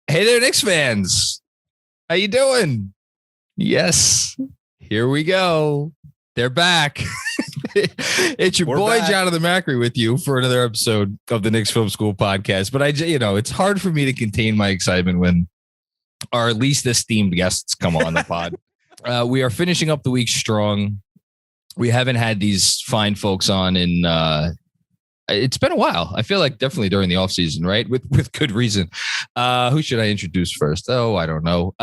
Hey there, Knicks fans. How you doing? Yes, here we go. They're back. It's your boy, back. Jonathan Macri, with you for another episode of the Knicks Film School Podcast. But it's hard for me to contain my excitement when our least esteemed guests come on the pod. We are finishing up the week strong. We haven't had these fine folks on in it's been a while. I feel like definitely during the off season, right? With good reason. Who should I introduce first? Oh, I don't know.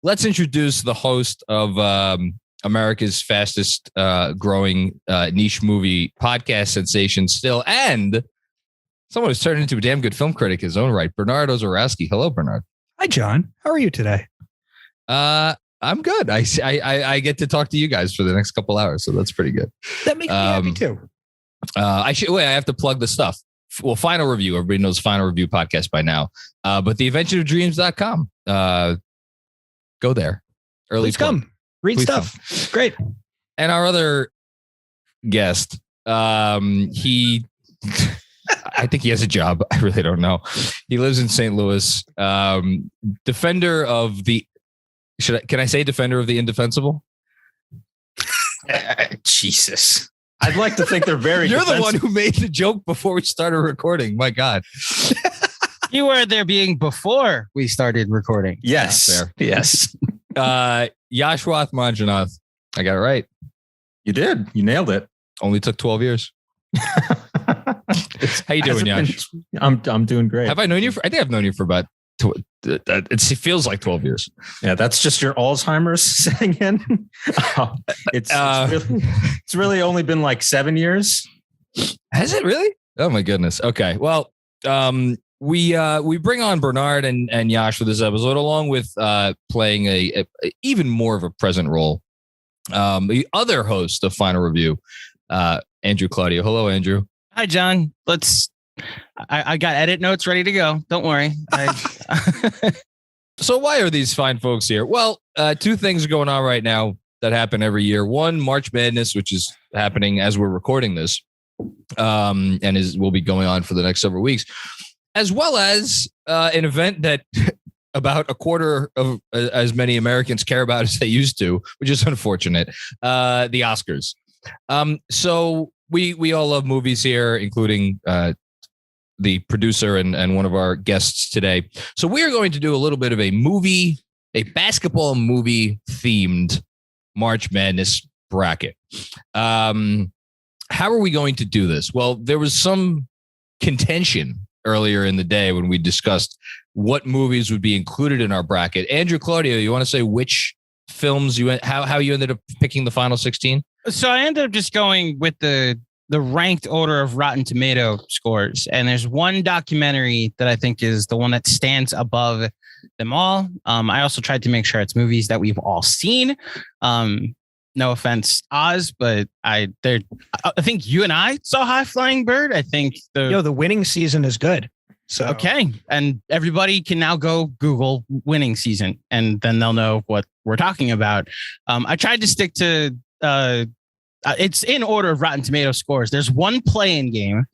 Let's introduce the host of America's fastest growing niche movie podcast sensation still, and someone who's turned into a damn good film critic in his own right, Bernard Ozorowski. Hello, Bernard. Hi, John. How are you today? I'm good. I get to talk to you guys for the next couple hours, so that's pretty good. That makes me happy too. I have to plug the stuff. Well, Final Review. Everybody knows Final Review podcast by now. But theinventionofdreams.com. Go there. Please come. Read stuff. Come. Great. And our other guest, I think he has a job. I really don't know. He lives in St. Louis. Defender of the can I say defender of the indefensible? Jesus. I'd like to think they're very You're defensive. The one who made the joke before we started recording. My God. You were there being before we started recording. Yes. Fair. Yes. Yashwath Manjunath. I got it right. You did. You nailed it. Only took 12 years. How you doing, Yash? I'm doing great. Have I known you I think I've known you for about it feels like 12 years. Yeah, that's just your Alzheimer's setting in. It's really only been like 7 years. Has it really? Oh my goodness. Okay. Well, we bring on Bernard and Yash for this episode, along with playing a even more of a present role. The other host of Final Review, Andrew Claudio. Hello, Andrew. Hi, John. I got edit notes ready to go. Don't worry. So why are these fine folks here? Well, two things are going on right now that happen every year. One, March Madness, which is happening as we're recording this, and will be going on for the next several weeks, as well as an event that about a quarter of as many Americans care about as they used to, which is unfortunate, the Oscars. So we all love movies here, including the producer and one of our guests today. So we are going to do a little bit of a basketball movie themed March Madness bracket. How are we going to do this? Well, there was some contention earlier in the day when we discussed what movies would be included in our bracket. Andrew Claudio, you want to say which films how you ended up picking the final 16? So I ended up just going with the ranked order of Rotten Tomato scores. And there's one documentary that I think is the one that stands above them all. I also tried to make sure it's movies that we've all seen. No offense, Oz, but I think you and I saw High Flying Bird. I think the winning season is good. So okay. And everybody can now go Google winning season and then they'll know what we're talking about. I tried to stick to it's in order of Rotten Tomato scores. There's one play-in game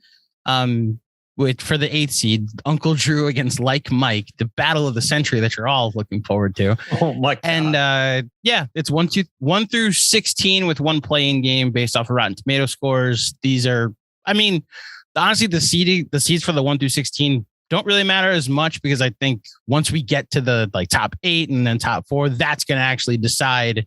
for the 8th seed, Uncle Drew against Like Mike, the battle of the century that you're all looking forward to. Oh my God. And it's 1 through 16 with one play-in game based off of Rotten Tomato scores. These are, honestly, the seeds for the 1 through 16 don't really matter as much because I think once we get to the top 8 and then top 4, that's going to actually decide,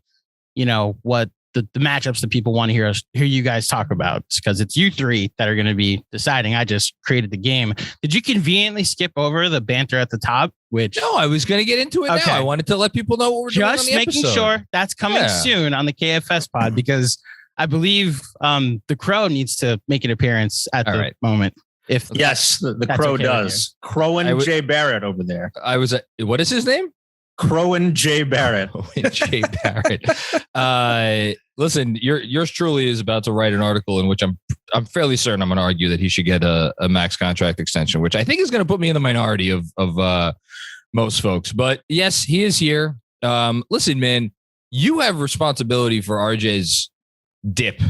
what the matchups that people want to hear you guys talk about, because it's you three that are going to be deciding. I just created the game. Did you conveniently skip over the banter at the top? No, I was going to get into it now. I wanted to let people know what we're doing on the episode. Just making sure that's coming soon on the KFS pod, because I believe the Crow needs to make an appearance at the moment. Yes, the Crow does. Crowan J. Barrett over there. What is his name? Crowan J. Barrett. Crowan J. Barrett. Listen, yours truly is about to write an article in which I'm fairly certain I'm going to argue that he should get a max contract extension, which I think is going to put me in the minority of most folks. But yes, he is here. Listen, man, you have responsibility for RJ's dip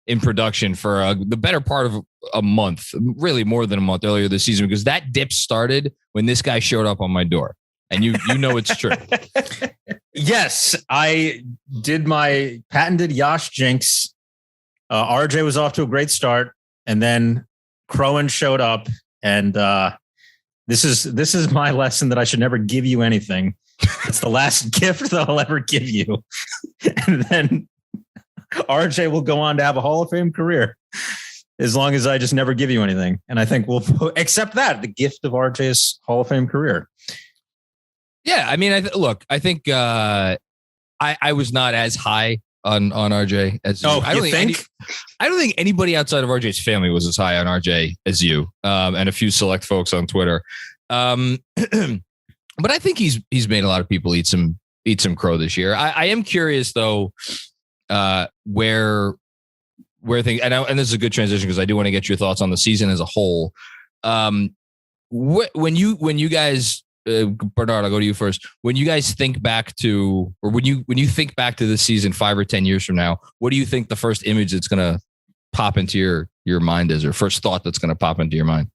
in production for the better part of a month, really more than a month earlier this season, because that dip started when this guy showed up on my door. and you know it's true. Yes, I did my patented Yash jinx. RJ was off to a great start, and then Crowan showed up, and this is my lesson that I should never give you anything. It's the last gift that I'll ever give you, and then RJ will go on to have a Hall of Fame career as long as I just never give you anything. And I think we'll accept that, the gift of RJ's Hall of Fame career. Yeah, I mean, I think I was not as high on RJ as you. I don't think anybody outside of RJ's family was as high on RJ as you, and a few select folks on Twitter. But I think he's made a lot of people eat some crow this year. I am curious though, where things, and this is a good transition because I do want to get your thoughts on the season as a whole. When you guys, Bernard, I'll go to you first. When you guys think back to, or when you think back to this season 5 or 10 years from now, what do you think the first image that's going to pop into your mind is, or first thought that's going to pop into your mind?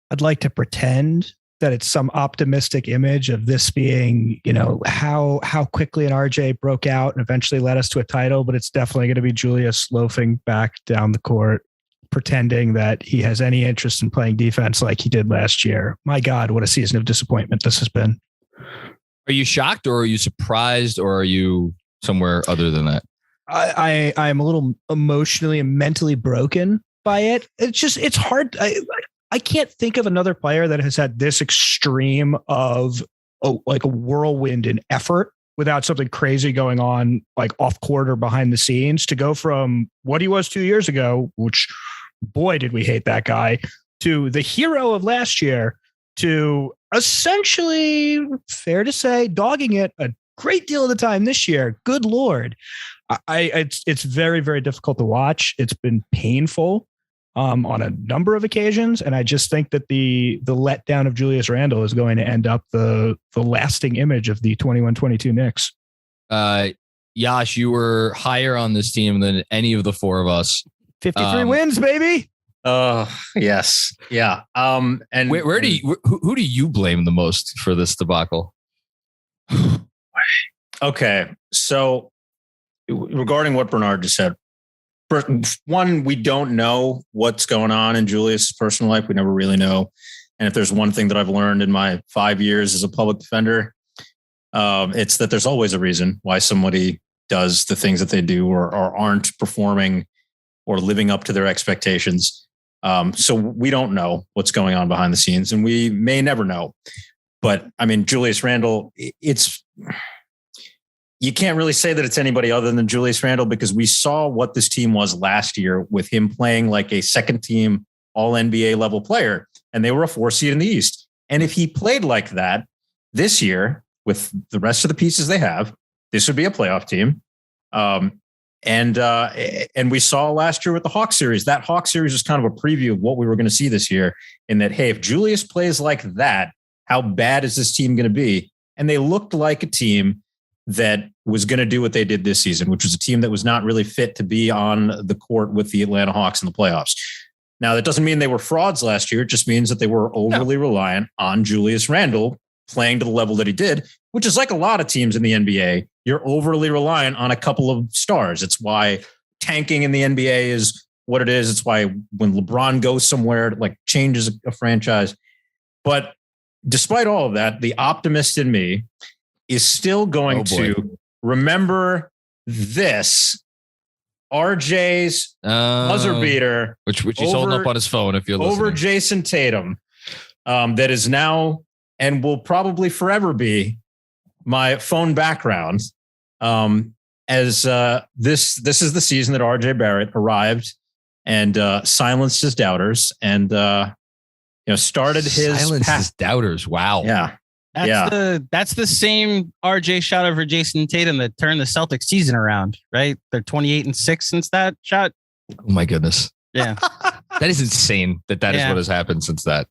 I'd like to pretend that it's some optimistic image of this being, how quickly an RJ broke out and eventually led us to a title, but it's definitely going to be Julius loafing back down the court, pretending that he has any interest in playing defense like he did last year. My God, what a season of disappointment this has been. Are you shocked, or are you surprised, or are you somewhere other than that? I'm a little emotionally and mentally broken by it. It's hard. I can't think of another player that has had this extreme of a whirlwind in effort without something crazy going on, like off court or behind the scenes, to go from what he was 2 years ago, which boy, did we hate that guy, to the hero of last year, to essentially, fair to say, dogging it a great deal of the time this year. Good Lord. It's very, very difficult to watch. It's been painful on a number of occasions. And I just think that the letdown of Julius Randle is going to end up the lasting image of the 21-22 Knicks. Yash, you were higher on this team than any of the four of us. 53 wins, baby. Yes. Yeah. And who do you blame the most for this debacle? Okay. So regarding what Bernard just said, one, we don't know what's going on in Julius' personal life. We never really know. And if there's one thing that I've learned in my 5 years as a public defender, it's that there's always a reason why somebody does the things that they do or aren't performing or living up to their expectations. So we don't know what's going on behind the scenes, and we may never know. But I mean, Julius Randle, you can't really say that it's anybody other than Julius Randle, because we saw what this team was last year with him playing like a second team all NBA level player, and they were a 4 seed in the East. And if he played like that this year with the rest of the pieces they have, this would be a playoff team. And we saw last year with the Hawks series, that Hawks series was kind of a preview of what we were going to see this year, in that, hey, if Julius plays like that, how bad is this team going to be? And they looked like a team that was going to do what they did this season, which was a team that was not really fit to be on the court with the Atlanta Hawks in the playoffs. Now, that doesn't mean they were frauds last year. It just means that they were overly reliant on Julius Randle playing to the level that he did, which is like a lot of teams in the NBA. You're overly reliant on a couple of stars. It's why tanking in the NBA is what it is. It's why when LeBron goes somewhere, it like changes a franchise. But despite all of that, the optimist in me is still going to remember this. RJ's buzzer beater, which he's holding up on his phone if you're listening, over Jason Tatum, that is now and will probably forever be my phone background. As this is the season that RJ Barrett arrived and silenced his doubters and started his doubters. Wow. Yeah. That's the same RJ shot over Jason Tatum that turned the Celtics season around, right? They're 28-6 since that shot. Oh my goodness. Yeah. That is insane that is what has happened since that.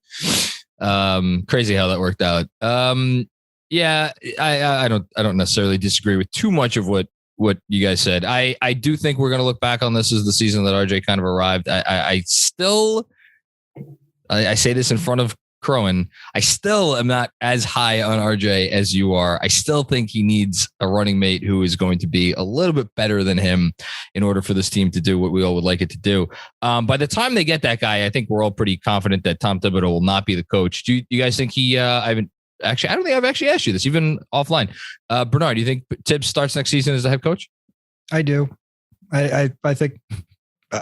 Crazy how that worked out. Yeah, I don't necessarily disagree with too much of what you guys said. I do think we're going to look back on this as the season that RJ kind of arrived. I say this in front of Crowan. I still am not as high on RJ as you are. I still think he needs a running mate who is going to be a little bit better than him in order for this team to do what we all would like it to do. By the time they get that guy, I think we're all pretty confident that Tom Thibodeau will not be the coach. Do you guys think he, I don't think I've actually asked you this, even offline. Bernard, do you think Tibbs starts next season as the head coach? I do. I think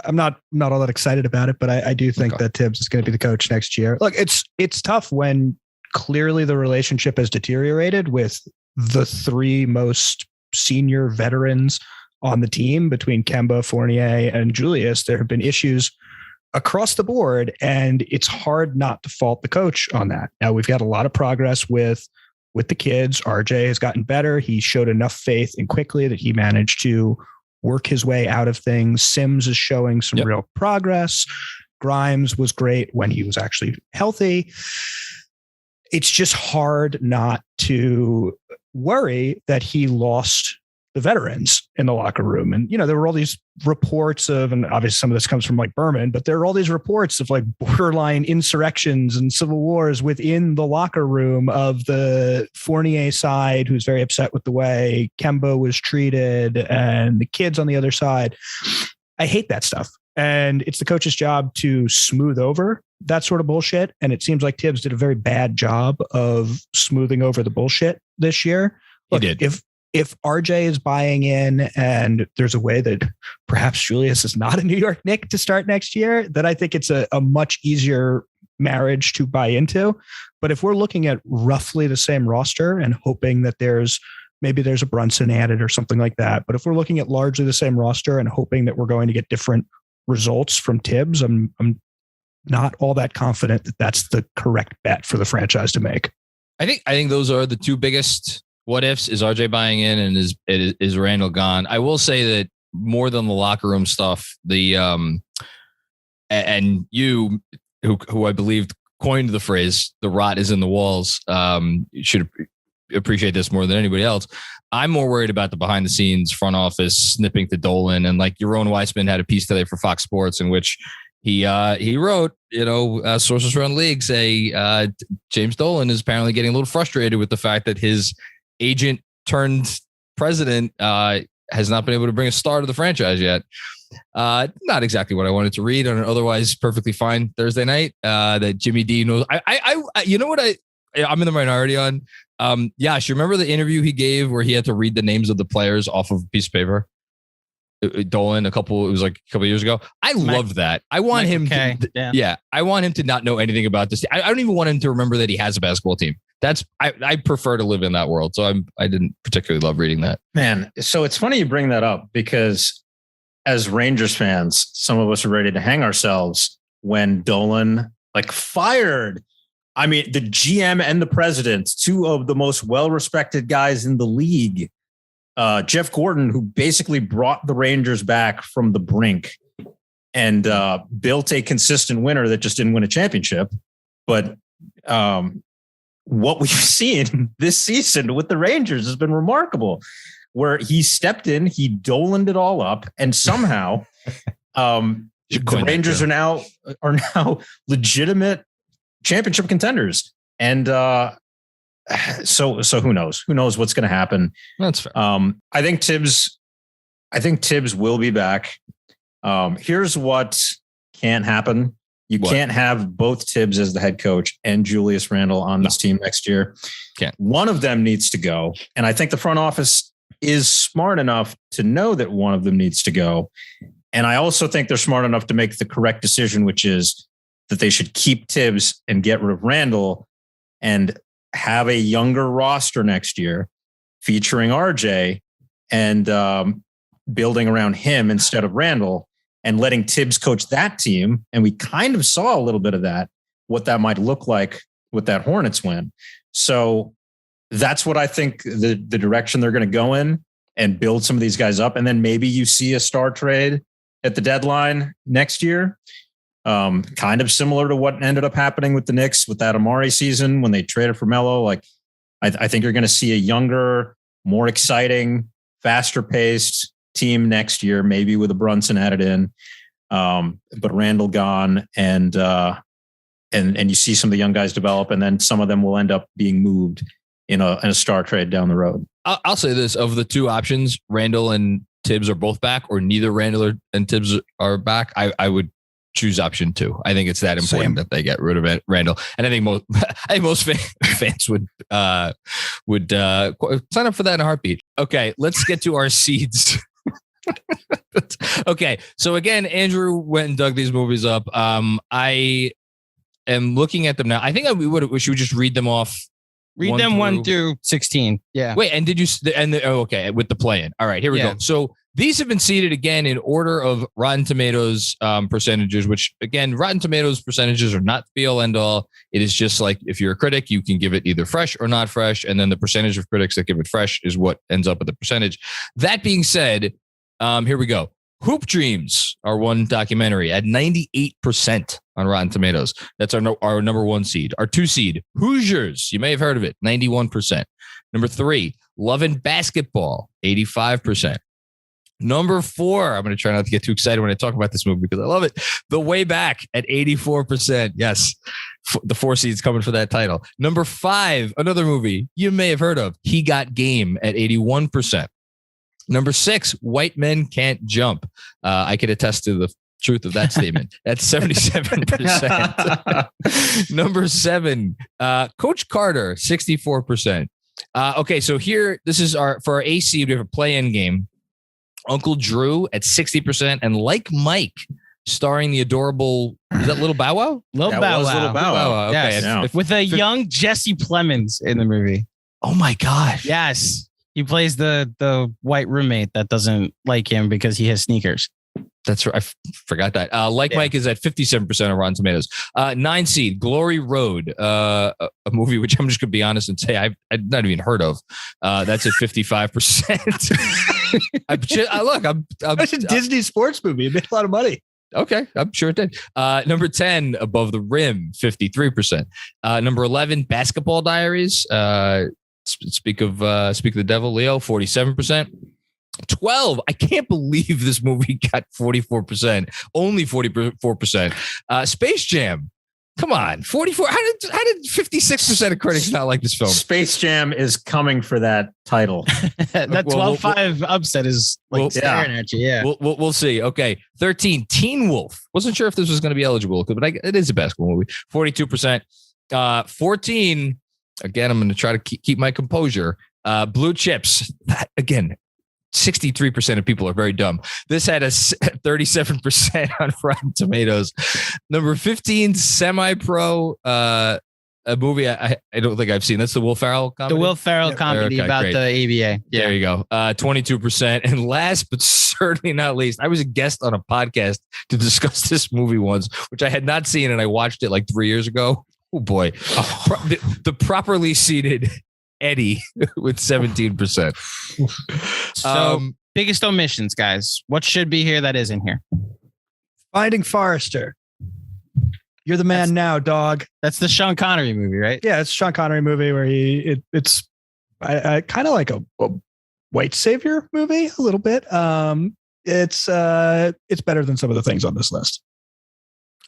I'm not all that excited about it, but I do think that Tibbs is going to be the coach next year. Look, it's tough when clearly the relationship has deteriorated with the three most senior veterans on the team between Kemba, Fournier, and Julius. There have been issues across the board, and it's hard not to fault the coach on that. Now, we've got a lot of progress with the kids. RJ has gotten better. He showed enough faith in quickly that he managed to work his way out of things. Sims is showing some real progress. Grimes was great when he was actually healthy. It's just hard not to worry that he lost the veterans in the locker room. And, there were all these reports of, and obviously some of this comes from like Berman, but there are all these reports of like borderline insurrections and civil wars within the locker room of the Fournier side, who's very upset with the way Kemba was treated, and the kids on the other side. I hate that stuff. And it's the coach's job to smooth over that sort of bullshit. And it seems like Tibbs did a very bad job of smoothing over the bullshit this year. Look, he did. If RJ is buying in and there's a way that perhaps Julius is not a New York Knick to start next year, then I think it's a much easier marriage to buy into. But if we're looking at roughly the same roster and hoping that maybe there's a Brunson added or something like that, but if we're looking at largely the same roster and hoping that we're going to get different results from Tibbs, I'm not all that confident that that's the correct bet for the franchise to make. I think those are the two biggest what ifs. Is RJ buying in, and is Randall gone? I will say that more than the locker room stuff, and you, who I believe coined the phrase, the rot is in the walls, you should appreciate this more than anybody else. I'm more worried about the behind the scenes front office snipping to Dolan. And like Yaron Weissman had a piece today for Fox Sports in which he wrote, sources around the league say James Dolan is apparently getting a little frustrated with the fact that his agent turned president has not been able to bring a star to the franchise yet. Not exactly what I wanted to read on an otherwise perfectly fine Thursday night. That Jimmy D knows. You know what I'm in the minority on. Yash, you remember the interview he gave where he had to read the names of the players off of a piece of paper? Dolan, it was like a couple of years ago. I loved that. I want him I want him to not know anything about this. I don't even want him to remember that he has a basketball team. I prefer to live in that world. So I didn't particularly love reading that. Man, so it's funny you bring that up because as Rangers fans, some of us are ready to hang ourselves when Dolan fired. I mean, the GM and the president, two of the most well-respected guys in the league. Jeff Gordon, who basically brought the Rangers back from the brink and built a consistent winner that just didn't win a championship. But what we've seen this season with the Rangers has been remarkable, where he stepped in, he Dolaned it all up, and somehow the Rangers are now legitimate championship contenders. And so who knows? Who knows what's going to happen? That's fair. I think Tibbs will be back. Here's what can't happen. You can't have both Tibbs as the head coach and Julius Randle on this team next year. Can't. One of them needs to go. And I think the front office is smart enough to know that one of them needs to go. And I also think they're smart enough to make the correct decision, which is that they should keep Tibbs and get rid of Randle and have a younger roster next year featuring RJ and building around him instead of Randle and letting Tibbs coach that team. And we kind of saw a little bit of that, what that might look like with that Hornets win. So that's what I think the direction they're going to go in and build some of these guys up. And then maybe you see a star trade at the deadline next year. Kind of similar to what ended up happening with the Knicks with that Amari season when they traded for Melo. I think you're going to see a younger, more exciting, faster paced team next year, maybe with a Brunson added in, but Randle gone and and you see some of the young guys develop, and then some of them will end up being moved in a star trade down the road. I'll say this: of the two options, Randall and Tibbs are both back, or neither Randall and Tibbs are back. I would choose option 2. I think it's that important that they get rid of it, Randall. And I think most fans would sign up for that in a heartbeat. Okay, let's get to our seeds. Okay, so again, Andrew went and dug these movies up. I am looking at them now. I think we should just read them off. Read them 1 through 16. Yeah. Wait, and did you? Okay, with the play-in. All right, here we go. So these have been seeded again in order of Rotten Tomatoes percentages, which again, Rotten Tomatoes percentages are not the be-all end-all. It is just like if you're a critic, you can give it either fresh or not fresh, and then the percentage of critics that give it fresh is what ends up at the percentage. That being said, here we go. Hoop Dreams, our one documentary, at 98% on Rotten Tomatoes. That's our number 1 seed. Our 2 seed, Hoosiers. You may have heard of it, 91%. Number 3, Love and Basketball, 85%. Number 4, I'm going to try not to get too excited when I talk about this movie because I love it. The Way Back at 84%. Yes, the 4 seeds coming for that title. Number 5, another movie you may have heard of, He Got Game at 81%. Number 6, White Men Can't Jump. I can attest to the truth of that statement. That's 77%. Number 7, Coach Carter, 64%. Okay, so here, this is for our AC, we have a play-in game. Uncle Drew at 60%, and Like Mike, starring the adorable, is that Little Bow Wow? Little Bow Wow. Okay. Yes. With a young Jesse Plemons in the movie. Oh my gosh. Yes. He plays the white roommate that doesn't like him because he has sneakers. That's right. I forgot that. Mike is at 57% on Rotten Tomatoes. 9 seed, Glory Road, a movie which I'm just going to be honest and say I've not even heard of. That's at 55%. That's a Disney sports movie. It made a lot of money. Okay, I'm sure it did. Number 10, Above the Rim, 53%. Number 11, Basketball Diaries. Speak of the devil, Leo, 47%. 12, I can't believe this movie got 44%. Only 44%. Space Jam. Come on, 44. How did 56% of critics not like this film? Space Jam is coming for that title. That 12-5 upset is staring at you. Yeah, we'll see. Okay, 13, Teen Wolf. Wasn't sure if this was going to be eligible, but it is a basketball movie. 42%. 14. Again, I'm going to try to keep my composure. Blue Chips. Again, 63% of people are very dumb. This had a 37% on Rotten Tomatoes. Number 15, Semi-Pro, a movie I don't think I've seen. That's the Will Ferrell comedy? The Will Ferrell comedy about the ABA. Yeah. There you go. 22%. And last but certainly not least, I was a guest on a podcast to discuss this movie once, which I had not seen, and I watched it like 3 years ago. Oh boy. The properly seated Eddie with 17%. So biggest omissions, guys. What should be here that isn't here? Finding Forrester. You're the man now, dog. That's the Sean Connery movie, right? Yeah, it's a Sean Connery movie where it's kind of like a white savior movie a little bit. It's better than some of the things on this list.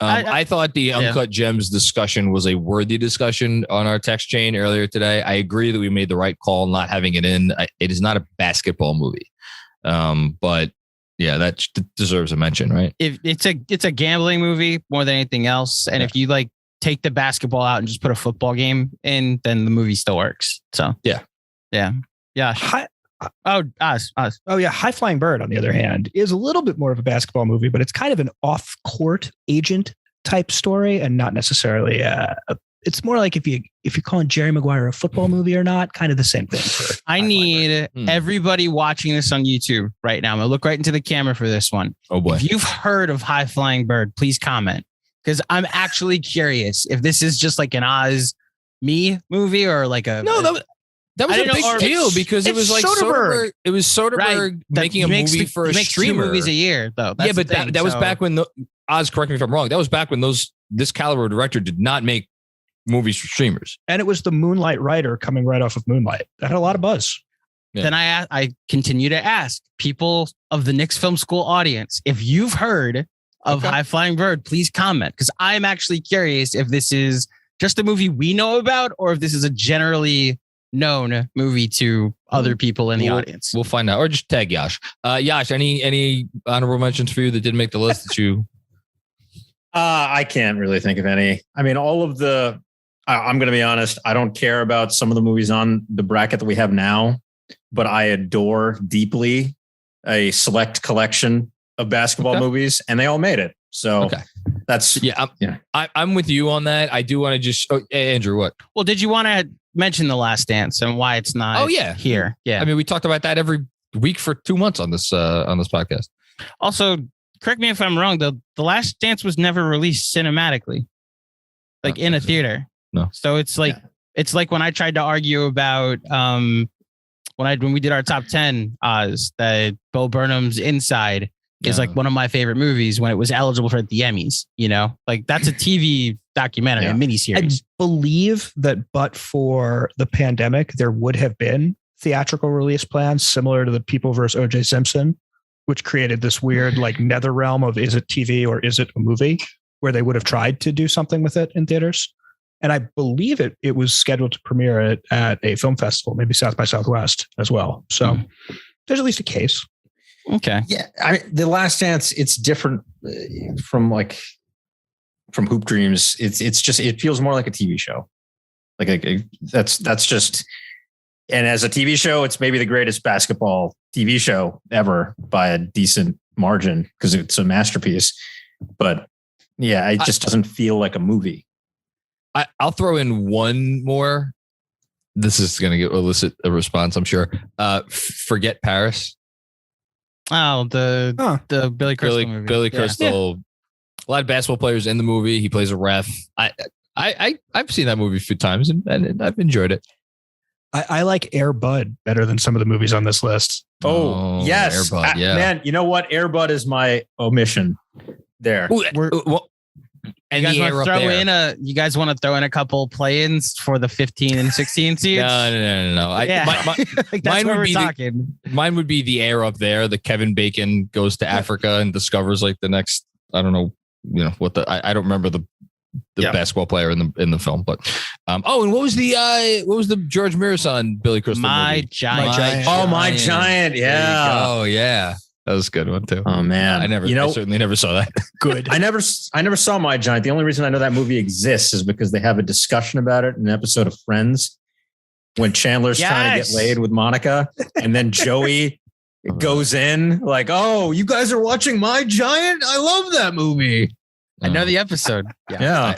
I thought the Uncut Gems discussion was a worthy discussion on our text chain earlier today. I agree that we made the right call not having it in. It is not a basketball movie, but yeah, that deserves a mention, right? If it's a gambling movie more than anything else, and if you take the basketball out and just put a football game in, then the movie still works. So yeah. Us. Oh yeah, High Flying Bird, on the other hand, is a little bit more of a basketball movie, but it's kind of an off-court agent type story, and not necessarily. It's more like if you're calling Jerry Maguire a football movie or not, kind of the same thing. I need everybody watching this on YouTube right now. I'm gonna look right into the camera for this one. Oh boy! If you've heard of High Flying Bird, please comment, because I'm actually curious if this is just like an Oz Me movie or like a That was a big deal because it was like Soderbergh. It was Soderbergh making a movie for a streamer. 2 movies a year, though. That's but that was back when Oz. Correct me if I'm wrong. That was back when this caliber director did not make movies for streamers. And it was the Moonlight writer coming right off of Moonlight. That had a lot of buzz. Yeah. Then I continue to ask people of the Knicks Film School audience if you've heard of High Flying Bird, please comment, because I'm actually curious if this is just a movie we know about or if this is a generally known movie to other people in the audience. We'll find out, or just tag Yash. Yash, any honorable mentions for you that didn't make the list that you? I can't really think of any. I mean, all of the. I'm going to be honest. I don't care about some of the movies on the bracket that we have now, but I adore deeply a select collection of basketball movies, and they all made it. So that's I'm with you on that. I do want to just Andrew, what? Well, did you want to mention The Last Dance and why it's not here? Yeah. I mean, we talked about that every week for 2 months on this podcast. Also, correct me if I'm wrong, The Last Dance was never released cinematically, like in a theater. No. So it's like it's like when I tried to argue about when we did our top 10 that Bo Burnham's Inside is like one of my favorite movies when it was eligible for the Emmys, you know, like that's a TV documentary, a miniseries. I believe that but for the pandemic, there would have been theatrical release plans similar to the People vs. O.J. Simpson, which created this weird like nether realm of is it TV or is it a movie, where they would have tried to do something with it in theaters. And I believe it was scheduled to premiere at a film festival, maybe South by Southwest as well. So there's at least a case. Okay. Yeah. The Last Dance, it's different from Hoop Dreams. It's just, it feels more like a TV show. That's just, and as a TV show, it's maybe the greatest basketball TV show ever by a decent margin because it's a masterpiece. But yeah, it just doesn't feel like a movie. I'll throw in one more. This is going to elicit a response, I'm sure. Forget Paris. Oh, the Billy Crystal movie. Billy Crystal. Yeah. A lot of basketball players in the movie. He plays a ref. I've seen that movie a few times and I've enjoyed it. I like Air Bud better than some of the movies on this list. Oh yes, Air Bud, yeah. Man. You know what? Air Bud is my omission there. And you guys want to throw in a couple play-ins for the 15 and 16 seeds? No. Mine would be the air up there. The Kevin Bacon goes to Africa and discovers like the next, I don't know, I don't remember the basketball player in the film, but and what was the George Mirasan Billy Crystal movie? Giant. My Giant. Yeah. Oh yeah. That was a good one too. Oh man, I certainly never saw that. Good. I never saw My Giant. The only reason I know that movie exists is because they have a discussion about it in an episode of Friends when Chandler's trying to get laid with Monica, and then Joey goes in like, "Oh, you guys are watching My Giant? I love that movie." I know the episode. Yeah.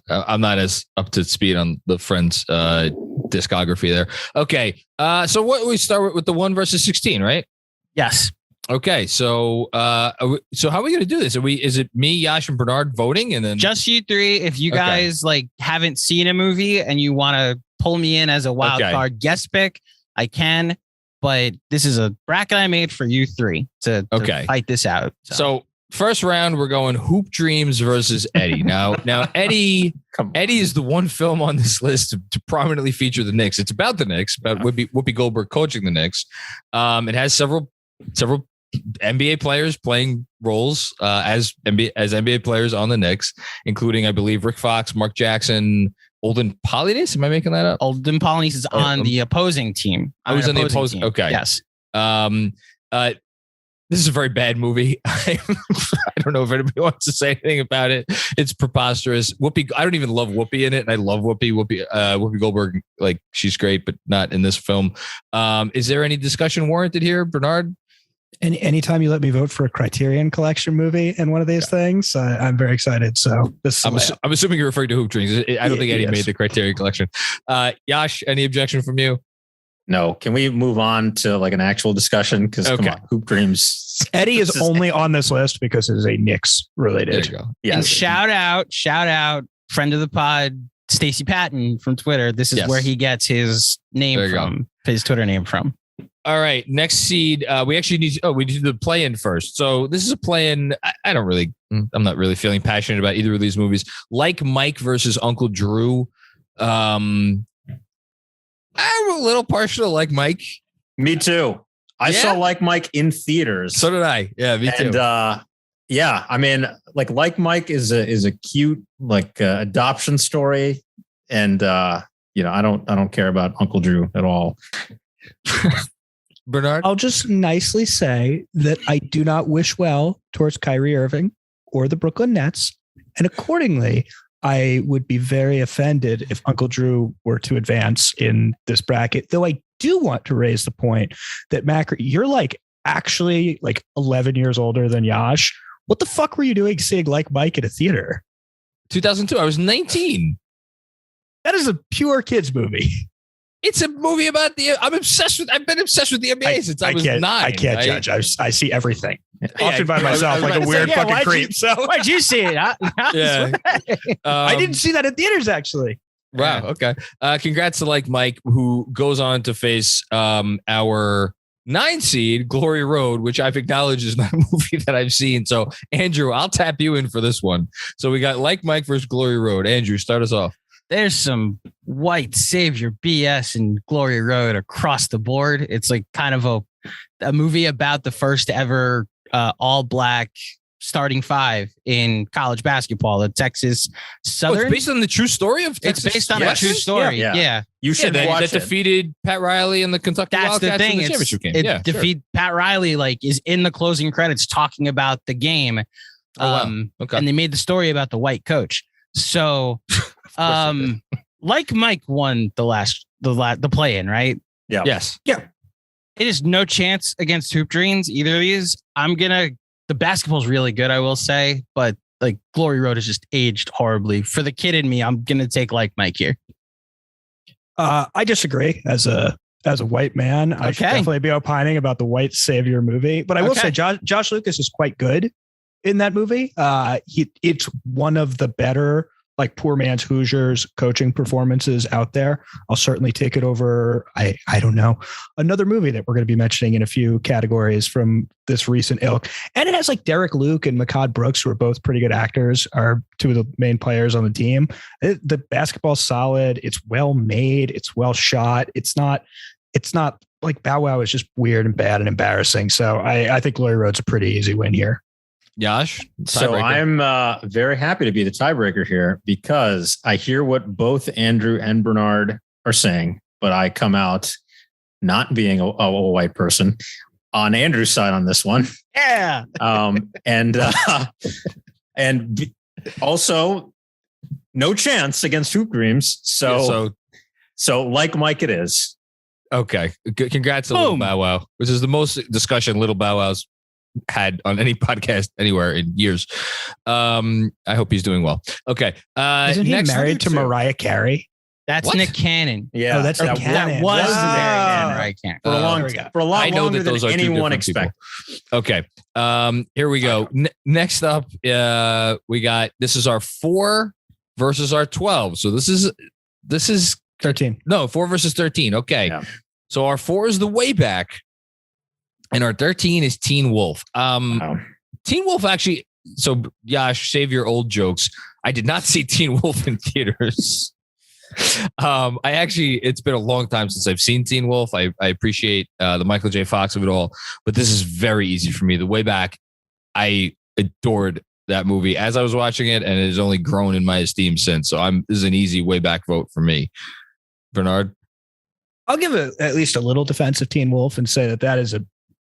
I'm not as up to speed on the Friends discography there. Okay, so what we start with the 1 versus 16, right? Yes. Okay, so how are we going to do this? Is it me, Yash, and Bernard voting, and then just you three? If you guys haven't seen a movie and you want to pull me in as a wild card guest pick, I can. But this is a bracket I made for you three to fight this out. So first round, we're going Hoop Dreams versus Eddie. Now Eddie is the one film on this list to prominently feature the Knicks. It's about the Knicks, about Whoopi Goldberg coaching the Knicks. It has several NBA players playing roles as NBA players on the Knicks, including, I believe, Rick Fox, Mark Jackson, Olden Polynice. Am I making that up? Olden Polynice is on the opposing team. I was on the opposing team. Okay. Yes. This is a very bad movie. I don't know if anybody wants to say anything about it. It's preposterous. Whoopi, I don't even love Whoopi in it, and I love Whoopi. Whoopi Goldberg, like she's great, but not in this film. Is there any discussion warranted here, Bernard? Anytime you let me vote for a Criterion Collection movie in one of these things, I'm very excited. So I'm assuming you're referring to Hoop Dreams. I don't think Eddie made the Criterion Collection. Yash, any objection from you? No. Can we move on to like an actual discussion? Because come on, Hoop Dreams. Eddie is only on this list because it is a Knicks related. There you go. Yeah. And shout out, friend of the pod, Stacey Patton from Twitter. This is where he gets his name from, his Twitter name from. All right, next seed. We actually need the play-in first. So this is a play-in. I'm not really feeling passionate about either of these movies. Like Mike versus Uncle Drew. I'm a little partial to Like Mike. Me too. I saw Like Mike in theaters. So did I. Yeah, me too. And Yeah, I mean, like Mike is a cute adoption story, and I don't care about Uncle Drew at all. Bernard, I'll just nicely say that I do not wish well towards Kyrie Irving or the Brooklyn Nets, and accordingly, I would be very offended if Uncle Drew were to advance in this bracket. Though I do want to raise the point that Macri, you're actually 11 years older than Yash. What the fuck were you doing seeing Like Mike in a theater? 2002. I was 19. That is a pure kids movie. It's a movie about I've been obsessed with the NBA since I was 9. I can't judge. I see everything. Often by myself, like a weird fucking creep. Why'd you see it? Yeah. I didn't see that in theaters, actually. Wow. Okay. Congrats to Like Mike, who goes on to face our 9 seed Glory Road, which I've acknowledged is not a movie that I've seen. So Andrew, I'll tap you in for this one. So we got Like Mike versus Glory Road. Andrew, start us off. There's some white savior BS in Glory Road across the board. It's kind of a movie about the first ever all black starting 5 in college basketball, the Texas Southern. It's based on the true story of Texas. It's based on a true story. Yeah. You should watch that it. Defeated Pat Riley and the Kentucky That's Wildcats the thing. in the championship game. Pat Riley is in the closing credits talking about the game. Okay. And they made the story about the white coach. So Like Mike won the play-in, right? Yeah. Yes. Yeah. It is no chance against Hoop Dreams, either of these. The basketball's really good, I will say, but Glory Road has just aged horribly. For the kid in me, I'm gonna take Like Mike here. I disagree. As a white man, I should definitely be opining about the white savior movie. But I will say Josh Lucas is quite good in that movie. It's one of the better poor man's Hoosiers coaching performances out there. I'll certainly take it over. I don't know, another movie that we're going to be mentioning in a few categories from this recent ilk. And it has Derek Luke and Makad Brooks, who are both pretty good actors, are 2 of the main players on the team. The basketball's solid. It's well made. It's well shot. It's not like Bow Wow is just weird and bad and embarrassing. So I think Glory Road's a pretty easy win here. Yash. So I'm very happy to be the tiebreaker here because I hear what both Andrew and Bernard are saying, but I come out not being a white person on Andrew's side on this one. Yeah. And also no chance against Hoop Dreams. So Like Mike it is. Okay. Congrats to Little Bow Wow, which is the most discussion Little Bow Wow's had on any podcast anywhere in years. I hope he's doing well. Okay. Isn't he married to Mariah Carey? That's What? Nick Cannon. Yeah. That's Nick Cannon. That was Wow. Mariah Cannon. For a lot I know longer that those than are two anyone different expect. people. Okay. Here we go. Next up, we got, this is our 4 versus our 12. So this is 13. No, 4 versus 13. Okay. Yeah. So our 4 is the way back. And our 13 is Teen Wolf. Wow. Teen Wolf actually, so Yash, save your old jokes. I did not see Teen Wolf in theaters. It's been a long time since I've seen Teen Wolf. I appreciate the Michael J. Fox of it all, but this is very easy for me. The way back, I adored that movie as I was watching it, and it has only grown in my esteem since. So this is an easy way back vote for me. Bernard? I'll give at least a little defense of Teen Wolf and say that is a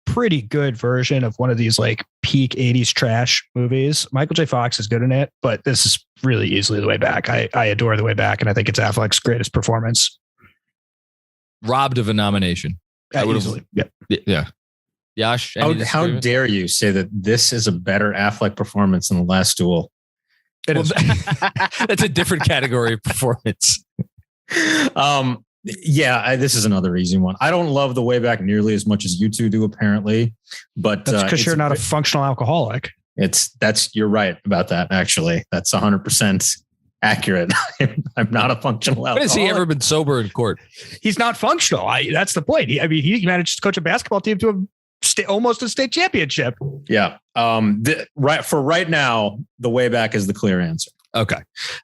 pretty good version of one of these peak 80s trash movies. Michael J. Fox is good in it, but this is really easily The Way Back. I adore The Way Back, and I think it's Affleck's greatest performance. Robbed of a nomination. Easily. Yeah. Yash? How dare you say that this is a better Affleck performance than The Last Duel? It is. That's a different category of performance. Yeah, this is another easy one. I don't love The Way Back nearly as much as you two do, apparently, but that's because you're not a functional alcoholic. You're right about that. Actually, that's 100% accurate. I'm not a functional alcoholic. When has he ever been sober in court? He's not functional. That's the point. He managed to coach a basketball team to almost a state championship. Yeah. Right now, The Way Back is the clear answer. Okay.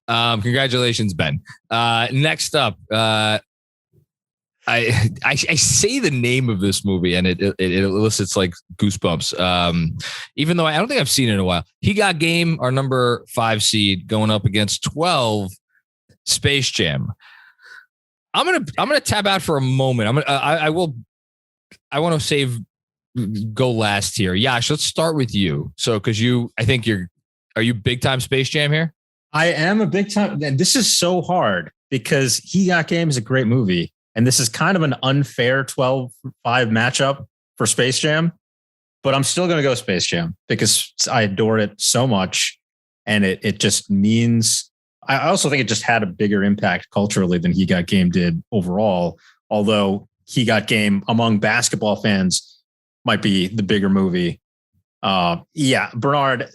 Congratulations, Ben. Next up, I say the name of this movie and it elicits like goosebumps. Even though I don't think I've seen it in a while. He Got Game, our number 5 seed, going up against 12 Space Jam. I'm gonna tap out for a moment. I want to save go last here. Yash, let's start with you. So because are you big time Space Jam here? I am a big time. This is so hard because He Got Game is a great movie. And this is kind of an unfair 12-5 matchup for Space Jam, but I'm still going to go Space Jam because I adore it so much. And it just means, I also think it just had a bigger impact culturally than He Got Game did overall. Although He Got Game among basketball fans might be the bigger movie. Bernard,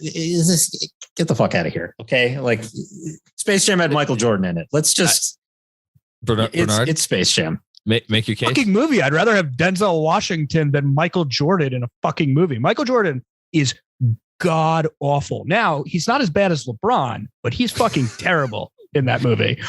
get the fuck out of here. Okay. Like Space Jam had Michael Jordan in it. Let's just, Bernard, it's Space Jam. Make your case. Fucking movie. I'd rather have Denzel Washington than Michael Jordan in a fucking movie. Michael Jordan is god awful. Now he's not as bad as LeBron, but he's fucking terrible in that movie.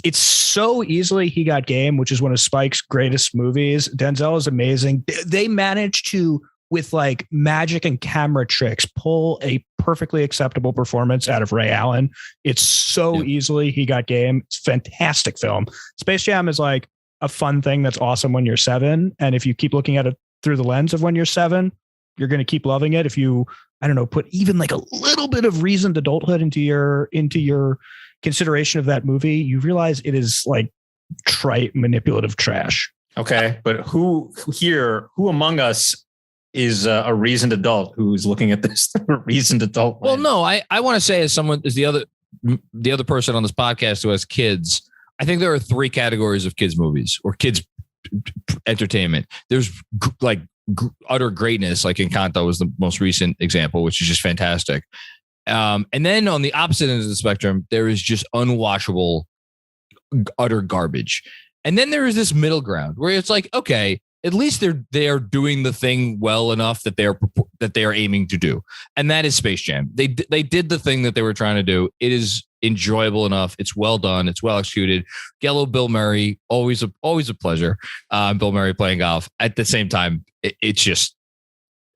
It's so easily He Got Game, which is one of Spike's greatest movies. Denzel is amazing. They managed to, with like magic and camera tricks, pull a perfectly acceptable performance out of Ray Allen. It's so easily He Got Game. It's a fantastic film. Space Jam is like a fun thing that's awesome when you're 7. And if you keep looking at it through the lens of when you're 7, you're going to keep loving it. If you, I don't know, put even like a little bit of reasoned adulthood into your consideration of that movie, you realize it is like trite, manipulative trash. Okay. But who among us is a reasoned adult who's looking at this through a reasoned adult lens? Well, no, I want to say as the other person on this podcast who has kids, I think there are 3 categories of kids movies or kids entertainment. There's utter greatness, like Encanto was the most recent example, which is just fantastic. And then on the opposite end of the spectrum, there is just unwatchable, utter garbage. And then there is this middle ground where it's like, okay, at least they are doing the thing well enough that they are aiming to do, and that is Space Jam. They did the thing that they were trying to do. It is enjoyable enough. It's well done. It's well executed. Gello, Bill Murray, always a pleasure. Bill Murray playing golf. At the same time, it's just,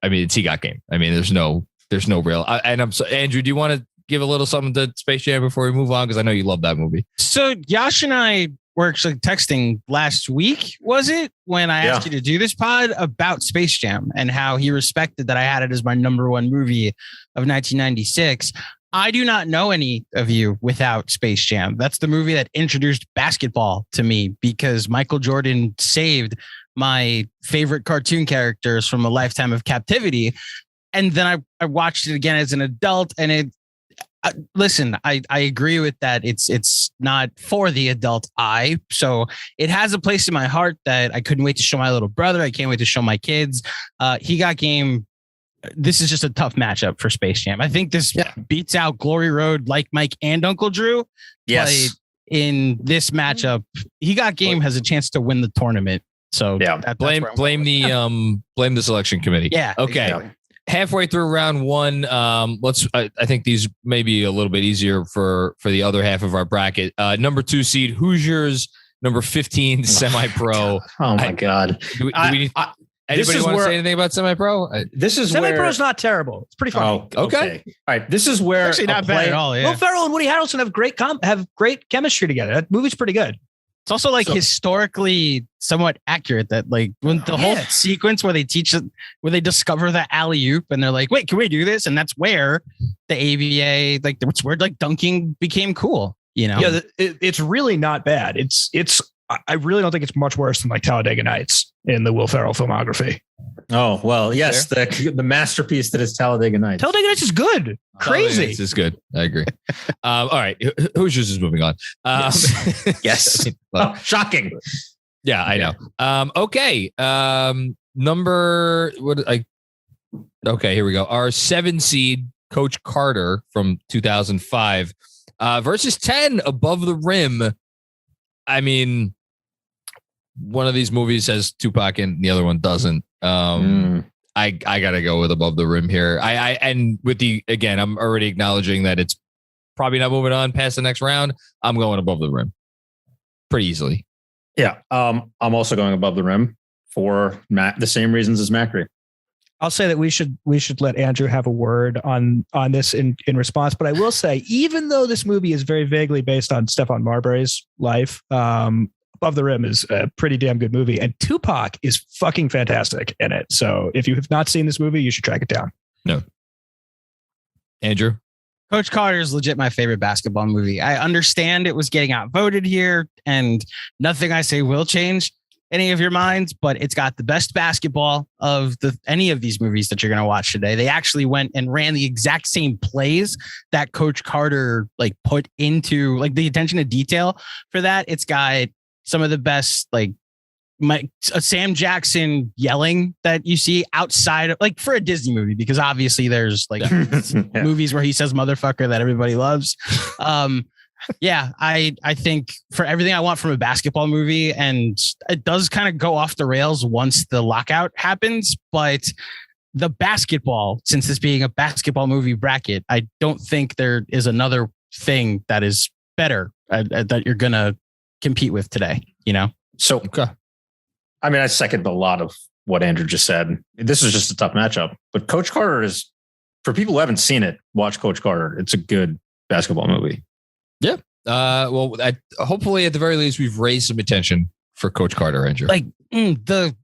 I mean, it's He Got Game. I mean, there's no real. Andrew, do you want to give a little something to Space Jam before we move on? Because I know you love that movie. So Yash and I were actually texting last week, was it, when I asked you to do this pod about Space Jam and how he respected that I had it as my number 1 movie of 1996. I do not know any of you without Space Jam. That's the movie that introduced basketball to me because Michael Jordan saved my favorite cartoon characters from a lifetime of captivity. And then I watched it again as an adult, and listen, I agree with that. It's not for the adult eye. So it has a place in my heart that I couldn't wait to show my little brother. I can't wait to show my kids. He Got Game. This is just a tough matchup for Space Jam. I think this beats out Glory Road, Like Mike, and Uncle Drew. Yes. But in this matchup, He Got Game has a chance to win the tournament. So blame the selection committee. Yeah. Okay. Exactly. Halfway through round 1, I think these may be a little bit easier for the other half of our bracket. Number 2 seed Hoosiers, number 15 semi-pro. Oh my God. Anybody want to say anything about semi-pro? This is Semi-pro is not terrible. It's pretty funny. Oh, okay. All right. This is where it's actually not bad at all. Yeah. Will Ferrell and Woody Harrelson have great chemistry together. That movie's pretty good. It's also like historically somewhat accurate that like when the whole sequence where they where they discover the alley-oop and they're like, wait, can we do this? And that's where the ABA, like it's where like dunking became cool, you know? Yeah, it's really not bad. I really don't think it's much worse than like Talladega Nights in the Will Ferrell filmography. Oh, well, yes. The masterpiece that is Talladega Nights. Talladega Nights is good. Crazy. This is good. I agree. All right. Hoosiers is moving on. Yes. Shocking. Yeah, I know. Okay. Okay, here we go. Our 7 seed Coach Carter from 2005 versus 10 Above the Rim. I mean, one of these movies has Tupac and the other one doesn't. I gotta go with Above the Rim here. I'm already acknowledging that it's probably not moving on past the next round. I'm going Above the Rim pretty easily. Yeah. I'm also going above the rim for the same reasons as Macri. I'll say that we should let Andrew have a word on this in response. But I will say, even though this movie is very vaguely based on Stephon Marbury's life, Above the Rim is a pretty damn good movie, and Tupac is fucking fantastic in it. So if you have not seen this movie, you should track it down. No. Andrew? Coach Carter is legit my favorite basketball movie. I understand it was getting outvoted here, and nothing I say will change any of your minds, but it's got the best basketball of any of these movies that you're going to watch today. They actually went and ran the exact same plays that Coach Carter like put into like the attention to detail for that. It's got some of the best, like Sam Jackson yelling that you see outside of, like, for a Disney movie, because obviously there's like movies where he says motherfucker that everybody loves. Yeah, I think for everything I want from a basketball movie, and it does kind of go off the rails once the lockout happens, but the basketball, since this being a basketball movie bracket, I don't think there is another thing that is better that you're going to compete with today, you know? So, okay. I mean, I second a lot of what Andrew just said. This is just a tough matchup, but Coach Carter is, for people who haven't seen it, watch Coach Carter. It's a good basketball movie. Yeah. Well, hopefully at the very least, we've raised some attention for Coach Carter, Andrew. Like the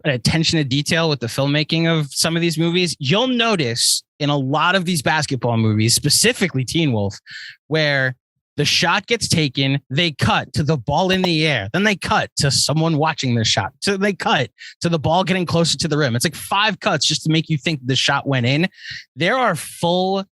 attention to detail with the filmmaking of some of these movies. You'll notice in a lot of these basketball movies, specifically Teen Wolf, where the shot gets taken, they cut to the ball in the air. Then they cut to someone watching the shot. So they cut to the ball getting closer to the rim. It's like 5 cuts just to make you think the shot went in. There are full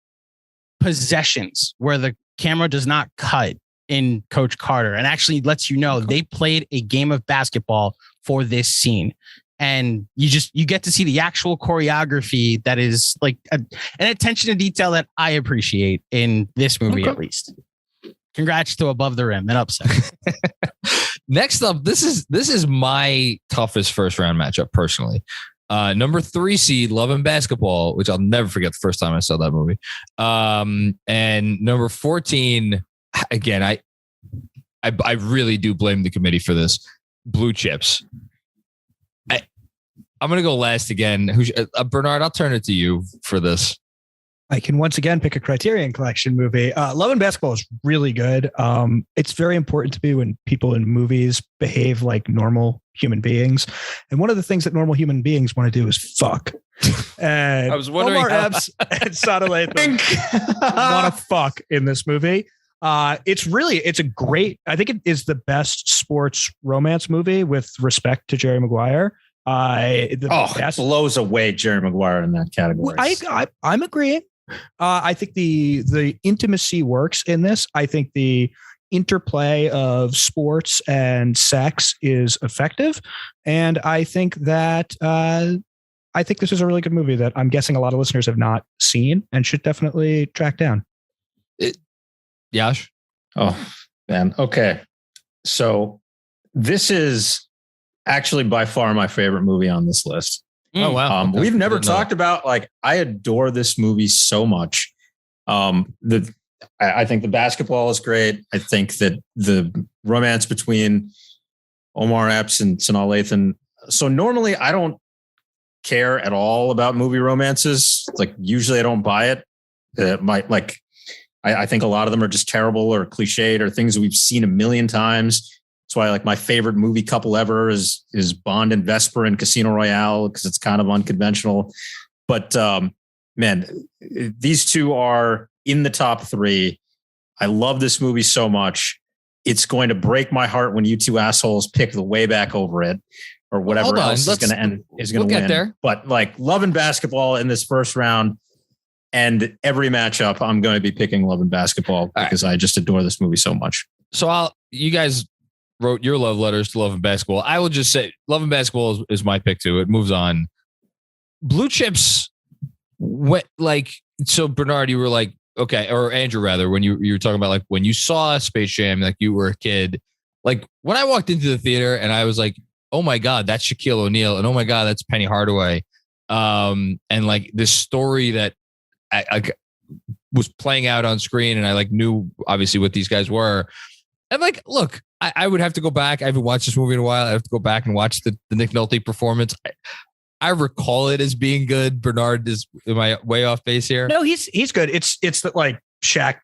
possessions where the camera does not cut in Coach Carter and actually lets you know they played a game of basketball for this scene. And you get to see the actual choreography that is like an attention to detail that I appreciate in this movie, at least. Congrats to Above the Rim and upset. Next up, this is my toughest first round matchup personally. Number 3 seed, Love and Basketball, which I'll never forget the first time I saw that movie. And number 14, again, I really do blame the committee for this. Blue Chips. I'm going to go last again. Bernard, I'll turn it to you for this. I can once again pick a Criterion Collection movie. Love and Basketball is really good. It's very important to me when people in movies behave like normal human beings. And one of the things that normal human beings want to do is fuck. And I was wondering Omar Epps and Sada Lathan want to fuck in this movie. It's a great, I think it is the best sports romance movie with respect to Jerry Maguire. It blows away Jerry Maguire in that category. I'm agreeing. I think the intimacy works in this. I think the interplay of sports and sex is effective. And I think that this is a really good movie that I'm guessing a lot of listeners have not seen and should definitely track down. Yash? Oh, man. Okay. So this is actually by far my favorite movie on this list. Oh, wow. Okay. We've never talked about, like, I adore this movie so much. I think the basketball is great. I think that the romance between Omar Epps and Sanaa Lathan. So normally I don't care at all about movie romances. Like, usually I don't buy it. I think a lot of them are just terrible or cliched or things that we've seen a million times. That's why, like, my favorite movie couple ever is Bond and Vesper in Casino Royale, because it's kind of unconventional. But man, these two are in the top 3. I love this movie so much. It's going to break my heart when you two assholes pick the way back over it or whatever else is going to end. We'll get there. But like, Love and Basketball in this first round, and every matchup, I'm going to be picking Love and Basketball because I just adore this movie so much. So you guys wrote your love letters to Love and Basketball. I will just say Love and Basketball is my pick too. It moves on. Blue Chips, so Bernard, you were like, okay, or Andrew rather, when you were talking about, like, when you saw Space Jam, like, you were a kid, like, when I walked into the theater and I was like, oh my God, that's Shaquille O'Neal, and oh my God, that's Penny Hardaway. And like this story that I was playing out on screen, and I like knew obviously what these guys were. And like, look, I would have to go back. I haven't watched this movie in a while. I have to go back and watch the Nick Nolte performance. I recall it as being good. Bernard, am I way off base here? No, he's good. It's that like Shaq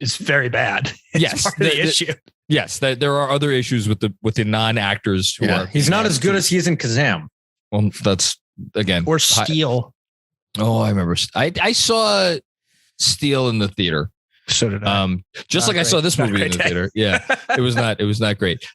is very bad. It's yes, part of the issue. Yes, there are other issues with the non-actors who are. He's not as good as he is in Kazam. Well, that's again or Steel. I remember. I saw Steel in the theater. So did I. Just like great. I saw this movie in the theater. Yeah, it was not great.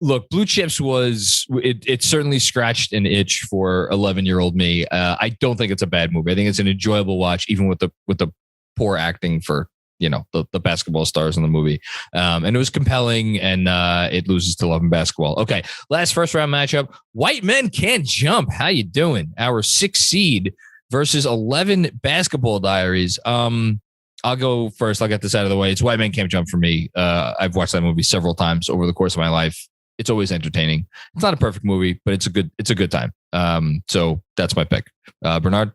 Look, Blue Chips it certainly scratched an itch for 11-year-old me. I don't think it's a bad movie. I think it's an enjoyable watch, even with the poor acting for the basketball stars in the movie. And it was compelling, and it loses to Love and Basketball. Okay, last first round matchup. White Men Can't Jump. How you doing? Our 6th seed versus 11 Basketball Diaries. I'll go first. I'll get this out of the way. It's White Men Can't Jump for me. I've watched that movie several times over the course of my life. It's always entertaining. It's not a perfect movie, but it's a good time. So that's my pick. Bernard?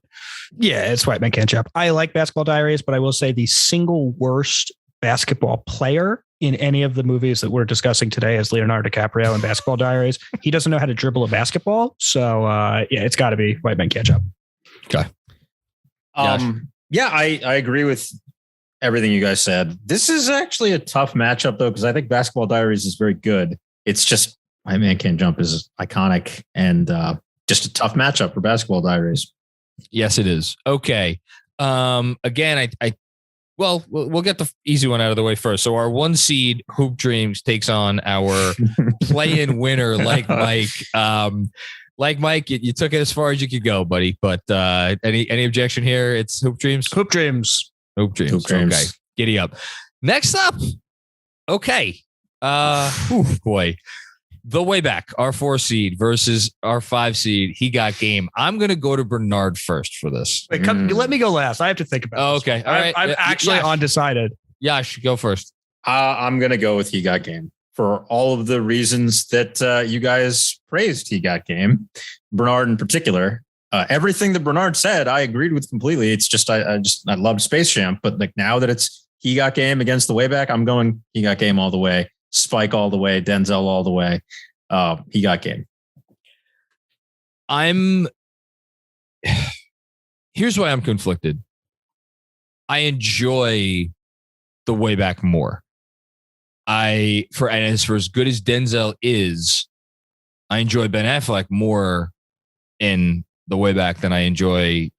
Yeah, it's White Men Can't Jump. I like Basketball Diaries, but I will say the single worst basketball player in any of the movies that we're discussing today is Leonardo DiCaprio in Basketball Diaries. He doesn't know how to dribble a basketball. So it's got to be White Men Can't Jump. Okay. Yeah, I agree with everything you guys said. This is actually a tough matchup, though, because I think Basketball Diaries is very good. It's just White Man Can't Jump is iconic and just a tough matchup for Basketball Diaries. Yes, it is. Okay. Again, we'll get the easy one out of the way first. So our 1 seed Hoop Dreams takes on our play-in winner, Like Mike. Like Mike, you took it as far as you could go, buddy. But any objection here? It's Hoop Dreams. Hoop Dreams. Hoop Dreams. Hoop Dreams. Okay, giddy up. Next up, okay. Boy, the way back, our 4 seed versus our 5 seed. He got game. I'm gonna go to Bernard first for this. Wait, let me go last. I have to think about this. Okay, all right. I'm actually undecided. Yash, go first. I'm gonna go with He Got Game for all of the reasons that you guys praised He Got Game. Bernard in particular. Everything that Bernard said, I agreed with completely. It's just I loved Space Jam, but like now that it's He Got Game against the way back, I'm going He Got Game all the way. Spike all the way, Denzel all the way. He Got Game. Here's why I'm conflicted. I enjoy the way back more. And for as good as Denzel is, I enjoy Ben Affleck more in the way back than I enjoy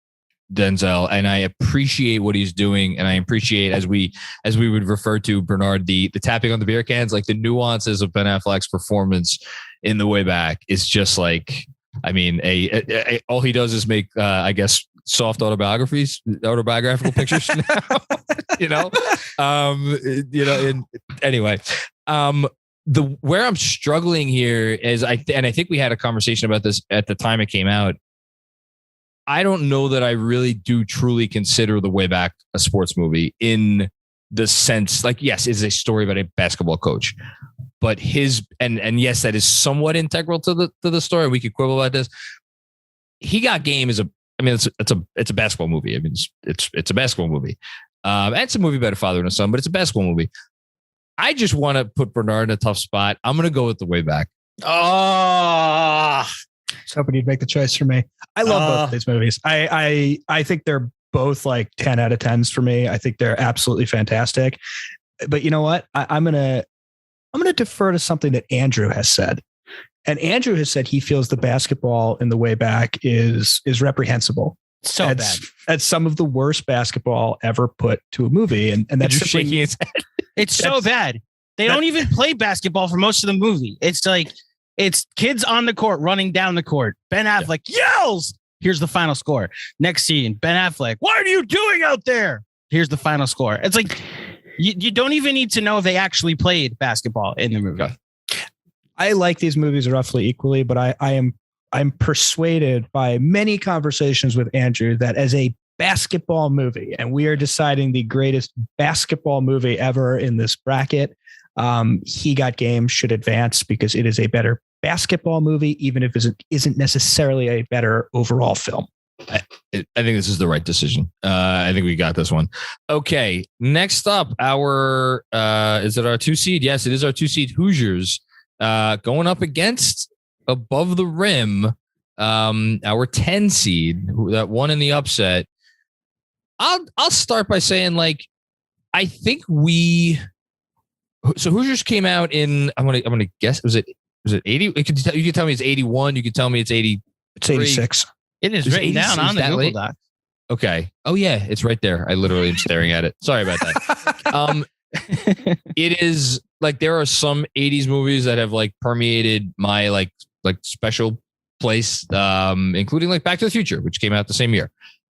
Denzel, and I appreciate what he's doing, and I appreciate, as we would refer to Bernard, the tapping on the beer cans, like the nuances of Ben Affleck's performance in the way back is just like, I mean, all he does is make I guess soft autobiographical pictures now. Anyway, where I'm struggling here is I think we had a conversation about this at the time it came out. I don't know that I really do truly consider the way back a sports movie in the sense, like, yes, it's a story about a basketball coach, but and yes, that is somewhat integral to the story. We could quibble about this. He Got Game it's a basketball movie. I mean, it's a basketball movie. And it's a movie about a father and a son, but it's a basketball movie. I just want to put Bernard in a tough spot. I'm going to go with the way back. I was hoping you'd make the choice for me. I love both of these movies. I think they're both like 10 out of 10s for me. I think they're absolutely fantastic. But you know what? I'm gonna defer to something that Andrew has said. And Andrew has said he feels the basketball in the way back is reprehensible. So bad. That's some of the worst basketball ever put to a movie. And that's just shaking his head. It's so bad. They don't even play basketball for most of the movie. It's like, it's kids on the court running down the court. Ben Affleck yells. Here's the final score. Next scene, Ben Affleck, what are you doing out there? Here's the final score. It's like, you don't even need to know if they actually played basketball in the movie. Okay. I like these movies roughly equally, but I'm persuaded by many conversations with Andrew that as a basketball movie, and we are deciding the greatest basketball movie ever in this bracket, He Got Game should advance because it is a better basketball movie, even if it isn't necessarily a better overall film. I think this is the right decision. I think we got this one. Okay. Next up, is it our 2 seed? Yes, it is our 2 seed Hoosiers going up against above the rim. Our 10 seed that won in the upset. I'll start by saying, like, I think Hoosiers came out in, I'm gonna guess, was it 80? You could tell me it's 81. You could tell me it's 80. It's 86. It is written down on the Google Doc. Okay. Oh yeah, it's right there. I literally am staring at it. Sorry about that. It is like, there are some 80s movies that have like permeated my like special place, including like Back to the Future, which came out the same year.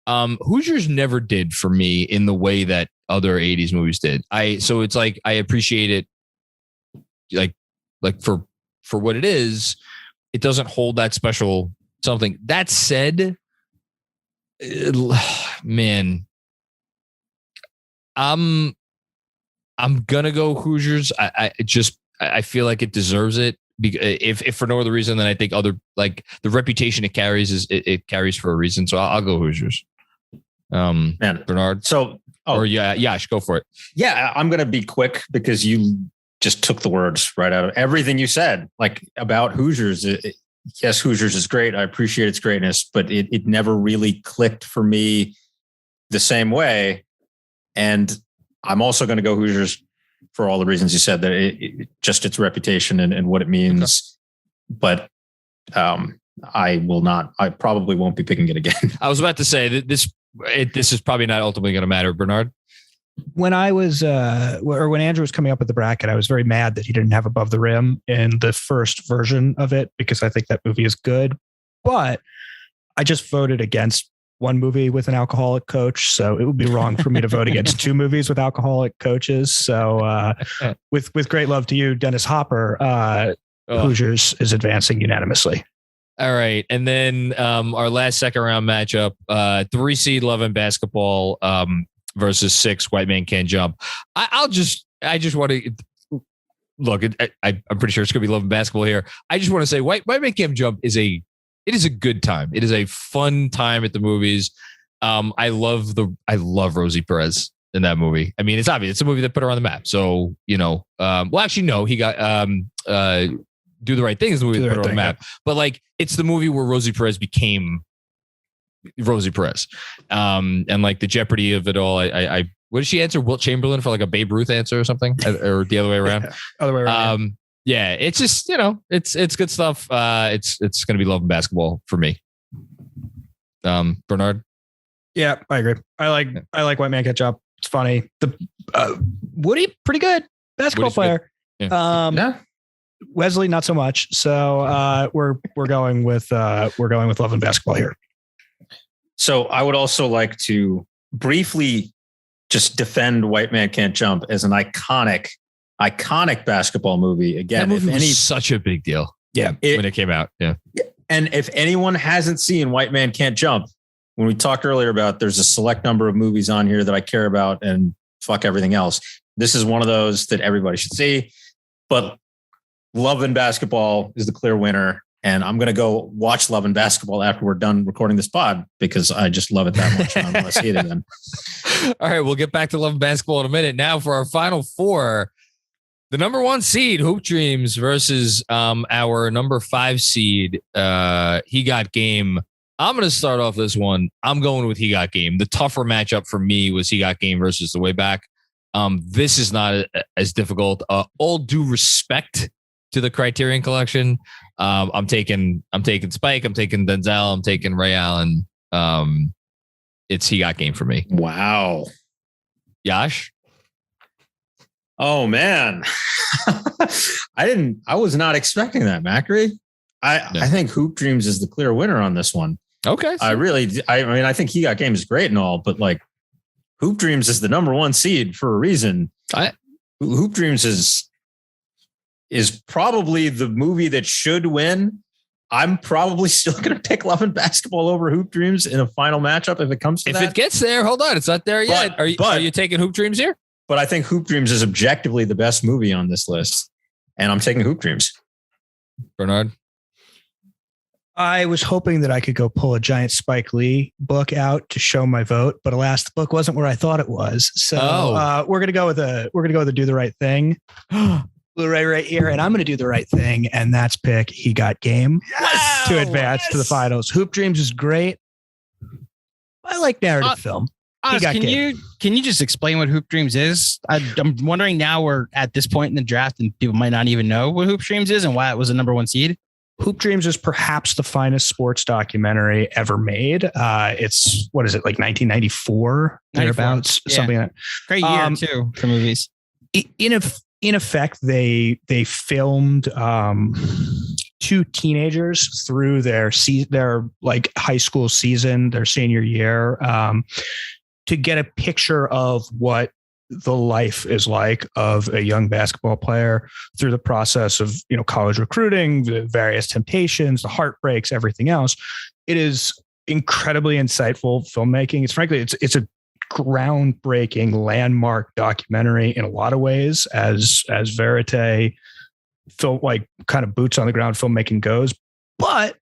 Hoosiers never did for me in the way that other 80s movies did. So it's like, I appreciate it like for what it is. It doesn't hold that special something. That said, man, I'm gonna go Hoosiers. I feel like it deserves it. If for no other reason than I think other, like, the reputation it carries it carries for a reason. So I'll go Hoosiers. Bernard. Yash, go for it. Yeah, I'm going to be quick because you just took the words right out of everything you said, like, about Hoosiers. Yes, Hoosiers is great. I appreciate its greatness, but it never really clicked for me the same way. And I'm also going to go Hoosiers for all the reasons you said, that it just its reputation and what it means. Okay. But I probably won't be picking it again. I was about to say that this is probably not ultimately going to matter, Bernard. When I was, when Andrew was coming up with the bracket, I was very mad that he didn't have Above the Rim in the first version of it, because I think that movie is good. But I just voted against one movie with an alcoholic coach, so it would be wrong for me to vote against 2 movies with alcoholic coaches. So, with great love to you, Dennis Hopper, Hoosiers is advancing unanimously. All right, and then our last second round matchup: 3 seed Love and Basketball versus 6 White Man Can't Jump. I just want to look. I'm pretty sure it's going to be Love and Basketball here. I just want to say White Man Can't Jump is a good time. It is a fun time at the movies. I love Rosie Perez in that movie. I mean, it's obvious. It's a movie that put her on the map. So, well, actually, no, he got Do the Right Thing is the movie that put her on the map. Yeah. But like, it's the movie where Rosie Perez became Rosie Perez. And like the jeopardy of it all, I what did she answer? Wilt Chamberlain for like a Babe Ruth answer or something, or the other way around? Other way around. Yeah, it's just, it's good stuff. It's going to be Love and Basketball for me. Bernard. Yeah, I agree. I like White Man Can't Jump. It's funny. The Woody, pretty good basketball player. Good. Yeah. Wesley, not so much. So we're going with Love and Basketball here. So I would also like to briefly just defend White Man Can't Jump as an iconic basketball movie. Again, that movie was such a big deal. Yeah, when it came out. Yeah. And if anyone hasn't seen White Man Can't Jump, when we talked earlier about there's a select number of movies on here that I care about and fuck everything else, this is one of those that everybody should see. But Love and Basketball is the clear winner. And I'm going to go watch Love and Basketball after we're done recording this pod, because I just love it that much. And I want to see it again. All right, we'll get back to Love and Basketball in a minute. Now for our final 4, the number 1 seed, Hoop Dreams, versus our number 5 seed, He Got Game. I'm going to start off this one. I'm going with He Got Game. The tougher matchup for me was He Got Game versus The Way Back. This is not as difficult. All due respect to the Criterion Collection, I'm taking Spike. I'm taking Denzel. I'm taking Ray Allen. It's He Got Game for me. Wow. Yash. Oh man. I was not expecting that, Macri. I think Hoop Dreams is the clear winner on this one. Okay. I think He Got Game is great and all, but like, Hoop Dreams is the number 1 seed for a reason. Hoop Dreams is probably the movie that should win. I'm probably still going to pick Love and Basketball over Hoop Dreams in a final matchup if it comes to that. If it gets there, hold on, it's not there yet. Are you taking Hoop Dreams here? But I think Hoop Dreams is objectively the best movie on this list, and I'm taking Hoop Dreams. Bernard. I was hoping that I could go pull a giant Spike Lee book out to show my vote, but alas, the book wasn't where I thought it was. So we're gonna go with a Do the Right Thing Blu-ray right here, and I'm gonna do the right thing, and that's pick He Got Game to advance to the finals. Hoop Dreams is great. I like narrative film. Can you just explain what Hoop Dreams is? I'm wondering now we're at this point in the draft and people might not even know what Hoop Dreams is and why it was a number 1 seed. Hoop Dreams is perhaps the finest sports documentary ever made. It's, what is it, like 1994? Thereabouts, something like that. Great year too for movies. In effect, they filmed 2 teenagers through their like high school season, their senior year, to get a picture of what the life is like of a young basketball player through the process of, college recruiting, the various temptations, the heartbreaks, everything else. It is incredibly insightful filmmaking. It's a groundbreaking landmark documentary in a lot of ways as verite film, like kind of boots on the ground filmmaking goes. But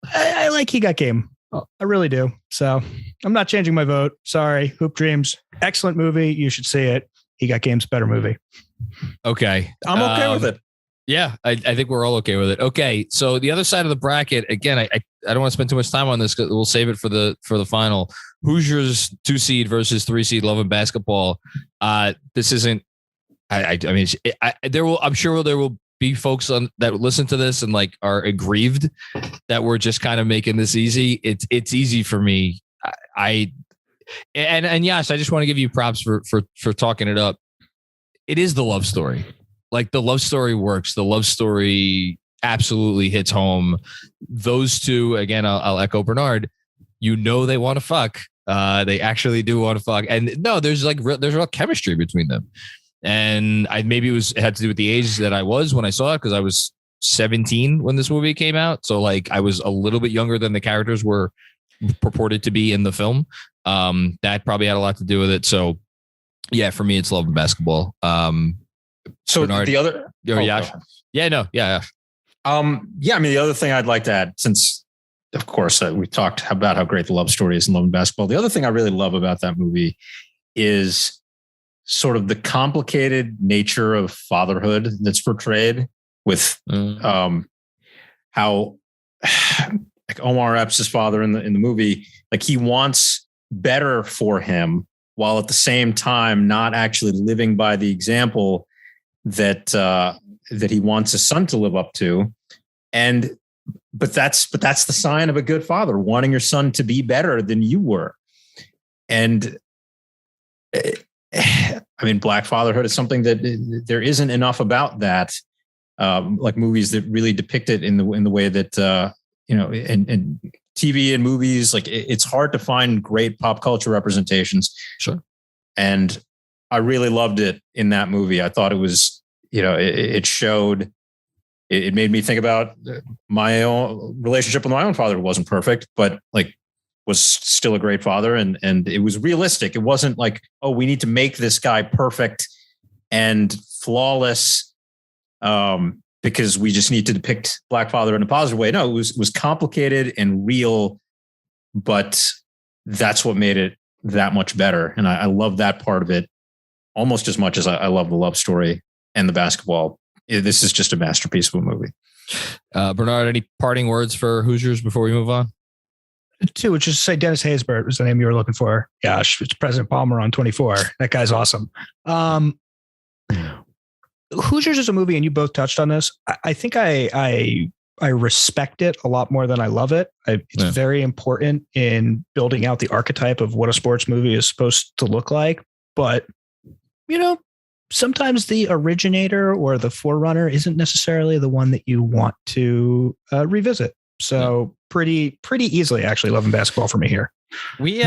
I like He Got Game. I really do. So I'm not changing my vote. Sorry. Hoop Dreams, excellent movie. You should see it. He Got Game's better movie. Okay. I'm okay with it. Yeah, I think we're all okay with it. Okay. So the other side of the bracket, again, I don't want to spend too much time on this because we'll save it for the final. Hoosiers 2 seed versus 3 seed Love and Basketball. This isn't, I'm sure there will be folks that listen to this and like are aggrieved that we're just kind of making this easy. It's easy for me. And Yash, I just want to give you props for talking it up. It is the love story. Like the love story works. The love story absolutely hits home. Those two, again, I'll echo Bernard. They want to fuck. They actually do want to fuck. And no, there's real chemistry between them. And maybe it had to do with the age that I was when I saw it, because I was 17 when this movie came out. So like I was a little bit younger than the characters were purported to be in the film. That probably had a lot to do with it. So yeah, for me, it's Love and Basketball. So Bernard, the other, yeah. the other thing I'd like to add, since of course we talked about how great the love story is in Love and Basketball. The other thing I really love about that movie is sort of the complicated nature of fatherhood that's portrayed with how like Omar Epps' father in the movie, like he wants better for him while at the same time not actually living by the example that he wants his son to live up to. But that's the sign of a good father, wanting your son to be better than you were. And Black fatherhood is something that there isn't enough about that, like movies that really depict it in the way that, and TV and movies, like it's hard to find great pop culture representations. Sure. And I really loved it in that movie. I thought it was, it showed, it made me think about my own relationship with my own father. It wasn't perfect, but like was still a great father. And it was realistic. It wasn't like, oh, we need to make this guy perfect and flawless because we just need to depict Black father in a positive way. No, it was complicated and real, but that's what made it that much better. And I love that part of it almost as much as I love the love story and the basketball. This is just a masterpiece of a movie. Bernard, any parting words for Hoosiers before we move on? 2, which is to say Dennis Haysbert was the name you were looking for. Yeah, it's President Palmer on 24. That guy's awesome. Hoosiers is a movie, and you both touched on this. I think I respect it a lot more than I love it. It's very important in building out the archetype of what a sports movie is supposed to look like. But, sometimes the originator or the forerunner isn't necessarily the one that you want to revisit. So pretty easily, actually, Love and Basketball for me here. We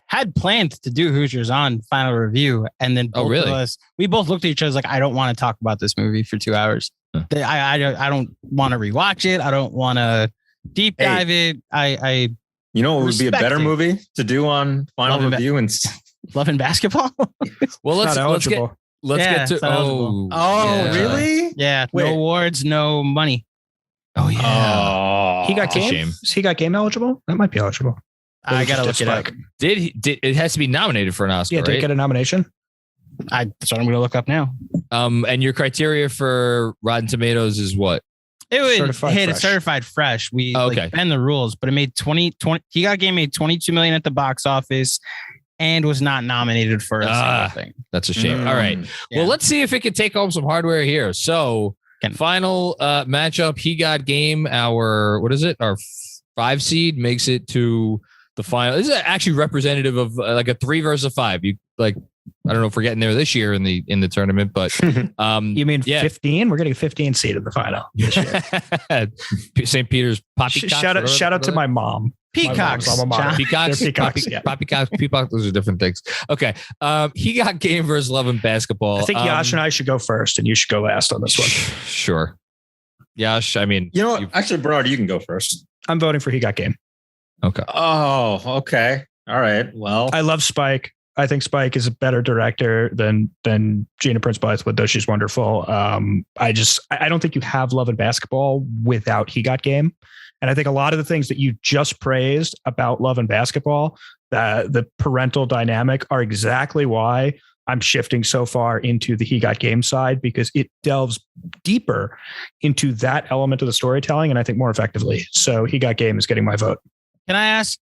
had planned to do Hoosiers on final review, and then both of us, we both looked at each other like, I don't want to talk about this movie for 2 hours. I don't want to rewatch it. I don't want to deep dive it. It would be a better movie to do on final review and Love and Basketball. Well, let's get to. Really? Yeah. No awards, no money. Oh yeah. He got That's a game. shame. Is he got game eligible? That might be eligible. I gotta look it up. Did it has to be nominated for an Oscar? Yeah, did right? it get a nomination? That's what I'm gonna look up now. And your criteria for Rotten Tomatoes is what? It would Certified hit fresh. it certified fresh. We Okay. bend the rules, but it made 20. He got game made 22 million at the box office and was not nominated for a single thing. That's a shame. All right. Yeah. Well, let's see if it can take home some hardware here. So, Can- final matchup. He got game. Our 5 seed makes it to the final. This is actually representative of like a 3 versus 5. You like. I don't know if we're getting there this year in the tournament, but You mean 15? We're getting a 15 seed in the final. St. Peter's poppycock. Shout out to my mom. Peacocks. My mom's alma mater. John. Peacocks, They're peacocks, yeah. poppycocks, peacocks. Those are different things. Okay. He got game versus Love and Basketball. I think Yash and I should go first, and you should go last on this one. Sure. Yash, I mean, You know what? Actually, Bernard, you can go first. I'm voting for he got game. okay. Oh, okay. All right. Well, I love Spike. I think Spike is a better director than Gina Prince Bythewood, though she's wonderful. I don't think you have Love and Basketball without He Got Game. And I think a lot of the things that you just praised about Love and Basketball, the parental dynamic, are exactly why I'm shifting so far into the He Got Game side, because it delves deeper into that element of the storytelling, and I think more effectively. So He Got Game is getting my vote. Can I ask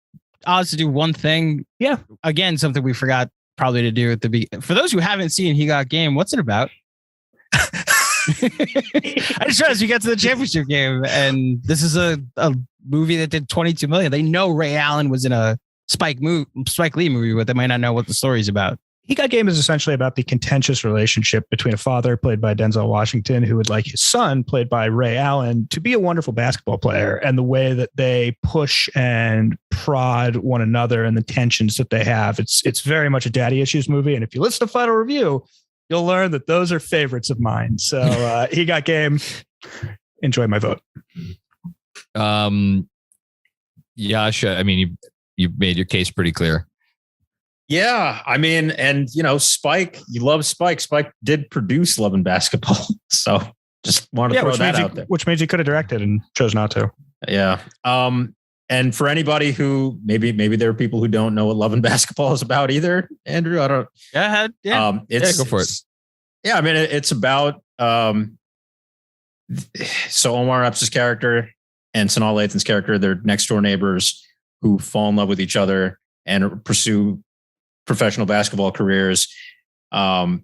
Oz to do one thing? Yeah. Again, something we forgot probably to do at the beginning. For those who haven't seen He Got Game, what's it about? I just realized we got to the championship game, and this is a movie that did 22 million. They know Ray Allen was in a Spike Lee movie, but they might not know what the story's about. He Got Game is essentially about the contentious relationship between a father played by Denzel Washington, who would like his son played by Ray Allen to be a wonderful basketball player, and the way that they push and prod one another and the tensions that they have. It's very much a daddy issues movie. And if you listen to Final Review, you'll learn that those are favorites of mine. So He Got Game. Enjoy my vote. Yasha, I mean, you made your case pretty clear. yeah. I mean, and Spike, you love Spike. Spike did produce Love and Basketball. So just wanted to throw that out there. Which means he could have directed and chose not to. Yeah. And for anybody who maybe there are people who don't know what Love and Basketball is about either, Andrew, I don't. Yeah. Go for it. Yeah, I mean, it's about so Omar Epps' character and Sanaa Lathan's character, they're next door neighbors who fall in love with each other and pursue professional basketball careers. But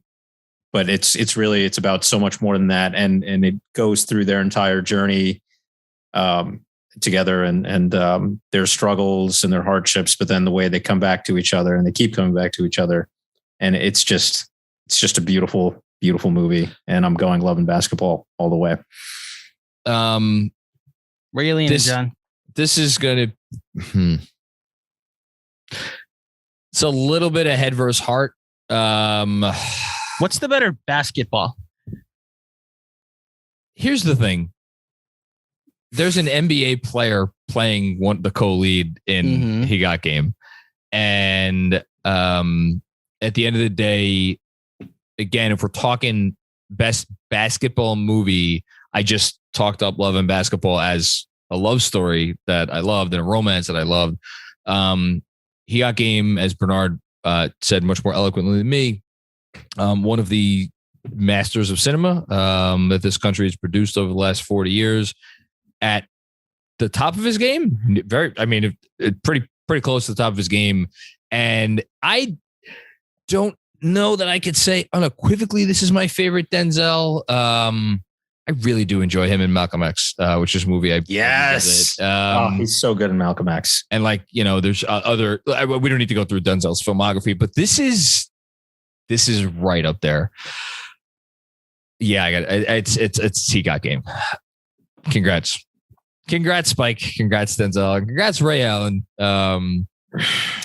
it's about so much more than that, and it goes through their entire journey together and their struggles and their hardships, but then the way they come back to each other, and they keep coming back to each other, and it's just a beautiful, beautiful movie. And I'm going Love and Basketball all the way. Where you leaning, John? This is going to. It's a little bit of head versus heart. What's the better basketball? Here's the thing. There's an NBA player playing the co-lead in He Got Game. And at the end of the day, again, if we're talking best basketball movie, I just talked up Love and Basketball as a love story that I loved and a romance that I loved. He Got Game, as Bernard said much more eloquently than me, one of the masters of cinema that this country has produced over the last 40 years, at the top of his game. Pretty close to the top of his game. And I don't know that I could say unequivocally this is my favorite Denzel. I really do enjoy him in Malcolm X, which is a movie Yes. He's so good in Malcolm X. And there's other. We don't need to go through Denzel's filmography, but this is right up there. Yeah, I got it. It's He Got Game. Congrats, Spike. Congrats, Denzel. Congrats, Ray Allen.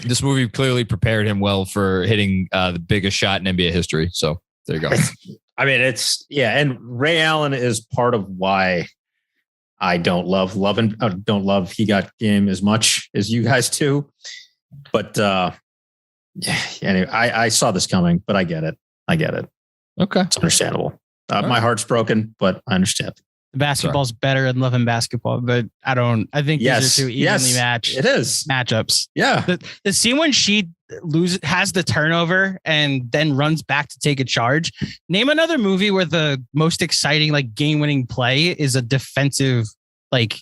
This movie clearly prepared him well for hitting the biggest shot in NBA history. So there you go. I mean, and Ray Allen is part of why I don't love He Got Game as much as you guys do. But anyway, I saw this coming, but I get it. Okay, it's understandable. All My heart's broken, but I understand. Basketball's better than Love and Basketball, but I think these are two evenly matched matchups. Yeah. The scene when she has the turnover and then runs back to take a charge. Name another movie where the most exciting like game-winning play is a defensive like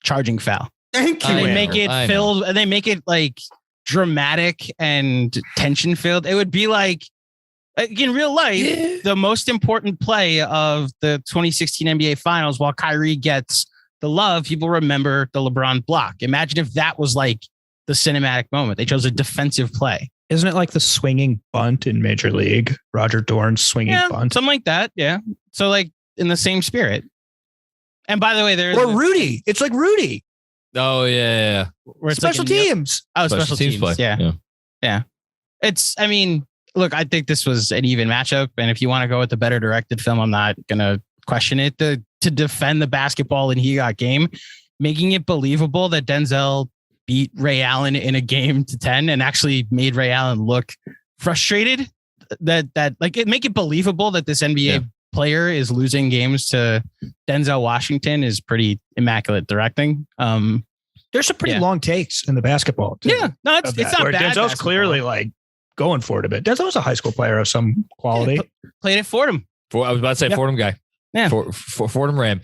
charging foul. Thank you. They make it filled and they make it like dramatic and tension filled. It would be like in real life, the most important play of the 2016 NBA Finals, while Kyrie gets the love, people remember the LeBron block. Imagine if that was like the cinematic moment. They chose a defensive play. Isn't it like the swinging bunt in Major League? Roger Dorn's swinging bunt? Something like that. Yeah. So like in the same spirit. And by the way, there's Rudy. It's like Rudy. Oh, yeah. Special teams. Oh, special teams play. Yeah. I mean, look, I think this was an even matchup. And if you want to go with the better directed film, I'm not going to question it. To defend the basketball and he got game, making it believable that Denzel beat Ray Allen in a game to 10 and actually made Ray Allen look frustrated that like make it believable that this NBA player is losing games to Denzel Washington is pretty immaculate directing. There's some pretty long takes in the basketball. Too, no, it's not bad. Denzel's clearly like going for it a bit. Denzel's a high school player of some quality. Played at Fordham. I was about to say Fordham guy. Yeah. Fordham Ram.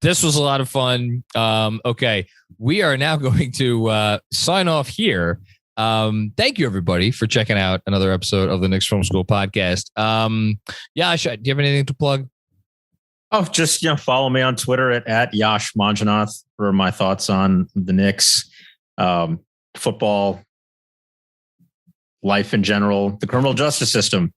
This was a lot of fun. Okay. We are now going to sign off here. Thank you everybody for checking out another episode of the Knicks Film School Podcast. Yash, do you have anything to plug? Oh, just follow me on Twitter at Yash Manjanath for my thoughts on the Knicks, football, life in general, the criminal justice system,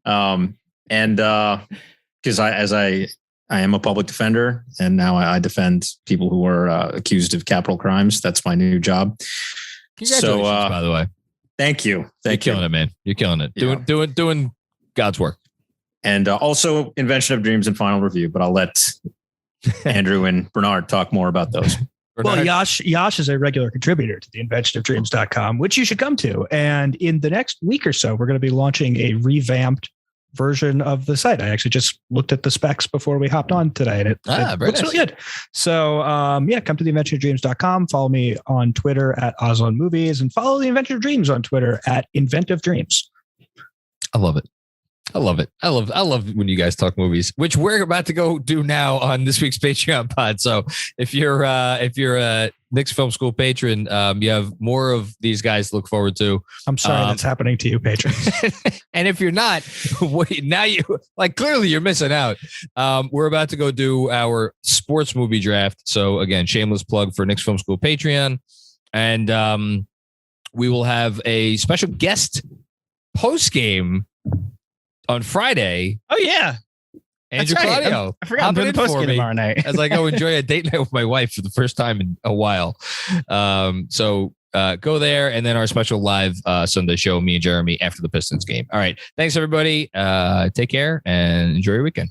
and because I am a public defender and now I defend people who are accused of capital crimes. That's my new job. Congratulations, by the way. Thank you. You're killing it, man. You're killing it. Doing God's work. And also Invention of Dreams and Final Review, but I'll let Andrew and Bernard talk more about those. Well, Yash is a regular contributor to the inventionofdreams.com, which you should come to. And in the next week or so, we're going to be launching a revamped version of the site. I actually just looked at the specs before we hopped on today, and it looks really good. So, come to the inventionofdreams.com. Follow me on Twitter at Ozone Movies, and follow the Invention of Dreams on Twitter at Inventive Dreams. I love it. I love when you guys talk movies, which we're about to go do now on this week's Patreon pod. So if you're a Knicks Film School patron, you have more of these guys to look forward to. I'm sorry that's happening to you, patrons. And if you're not, clearly you're missing out. We're about to go do our sports movie draft. So again, shameless plug for Knicks Film School Patreon. And we will have a special guest post game on Friday. Oh yeah, Andrew Claudio. I forgot I'm doing the post game tomorrow night as I go enjoy a date night with my wife for the first time in a while. So go there, and then our special live Sunday show, me and Jeremy after the Pistons game. All right, thanks everybody. Take care and enjoy your weekend.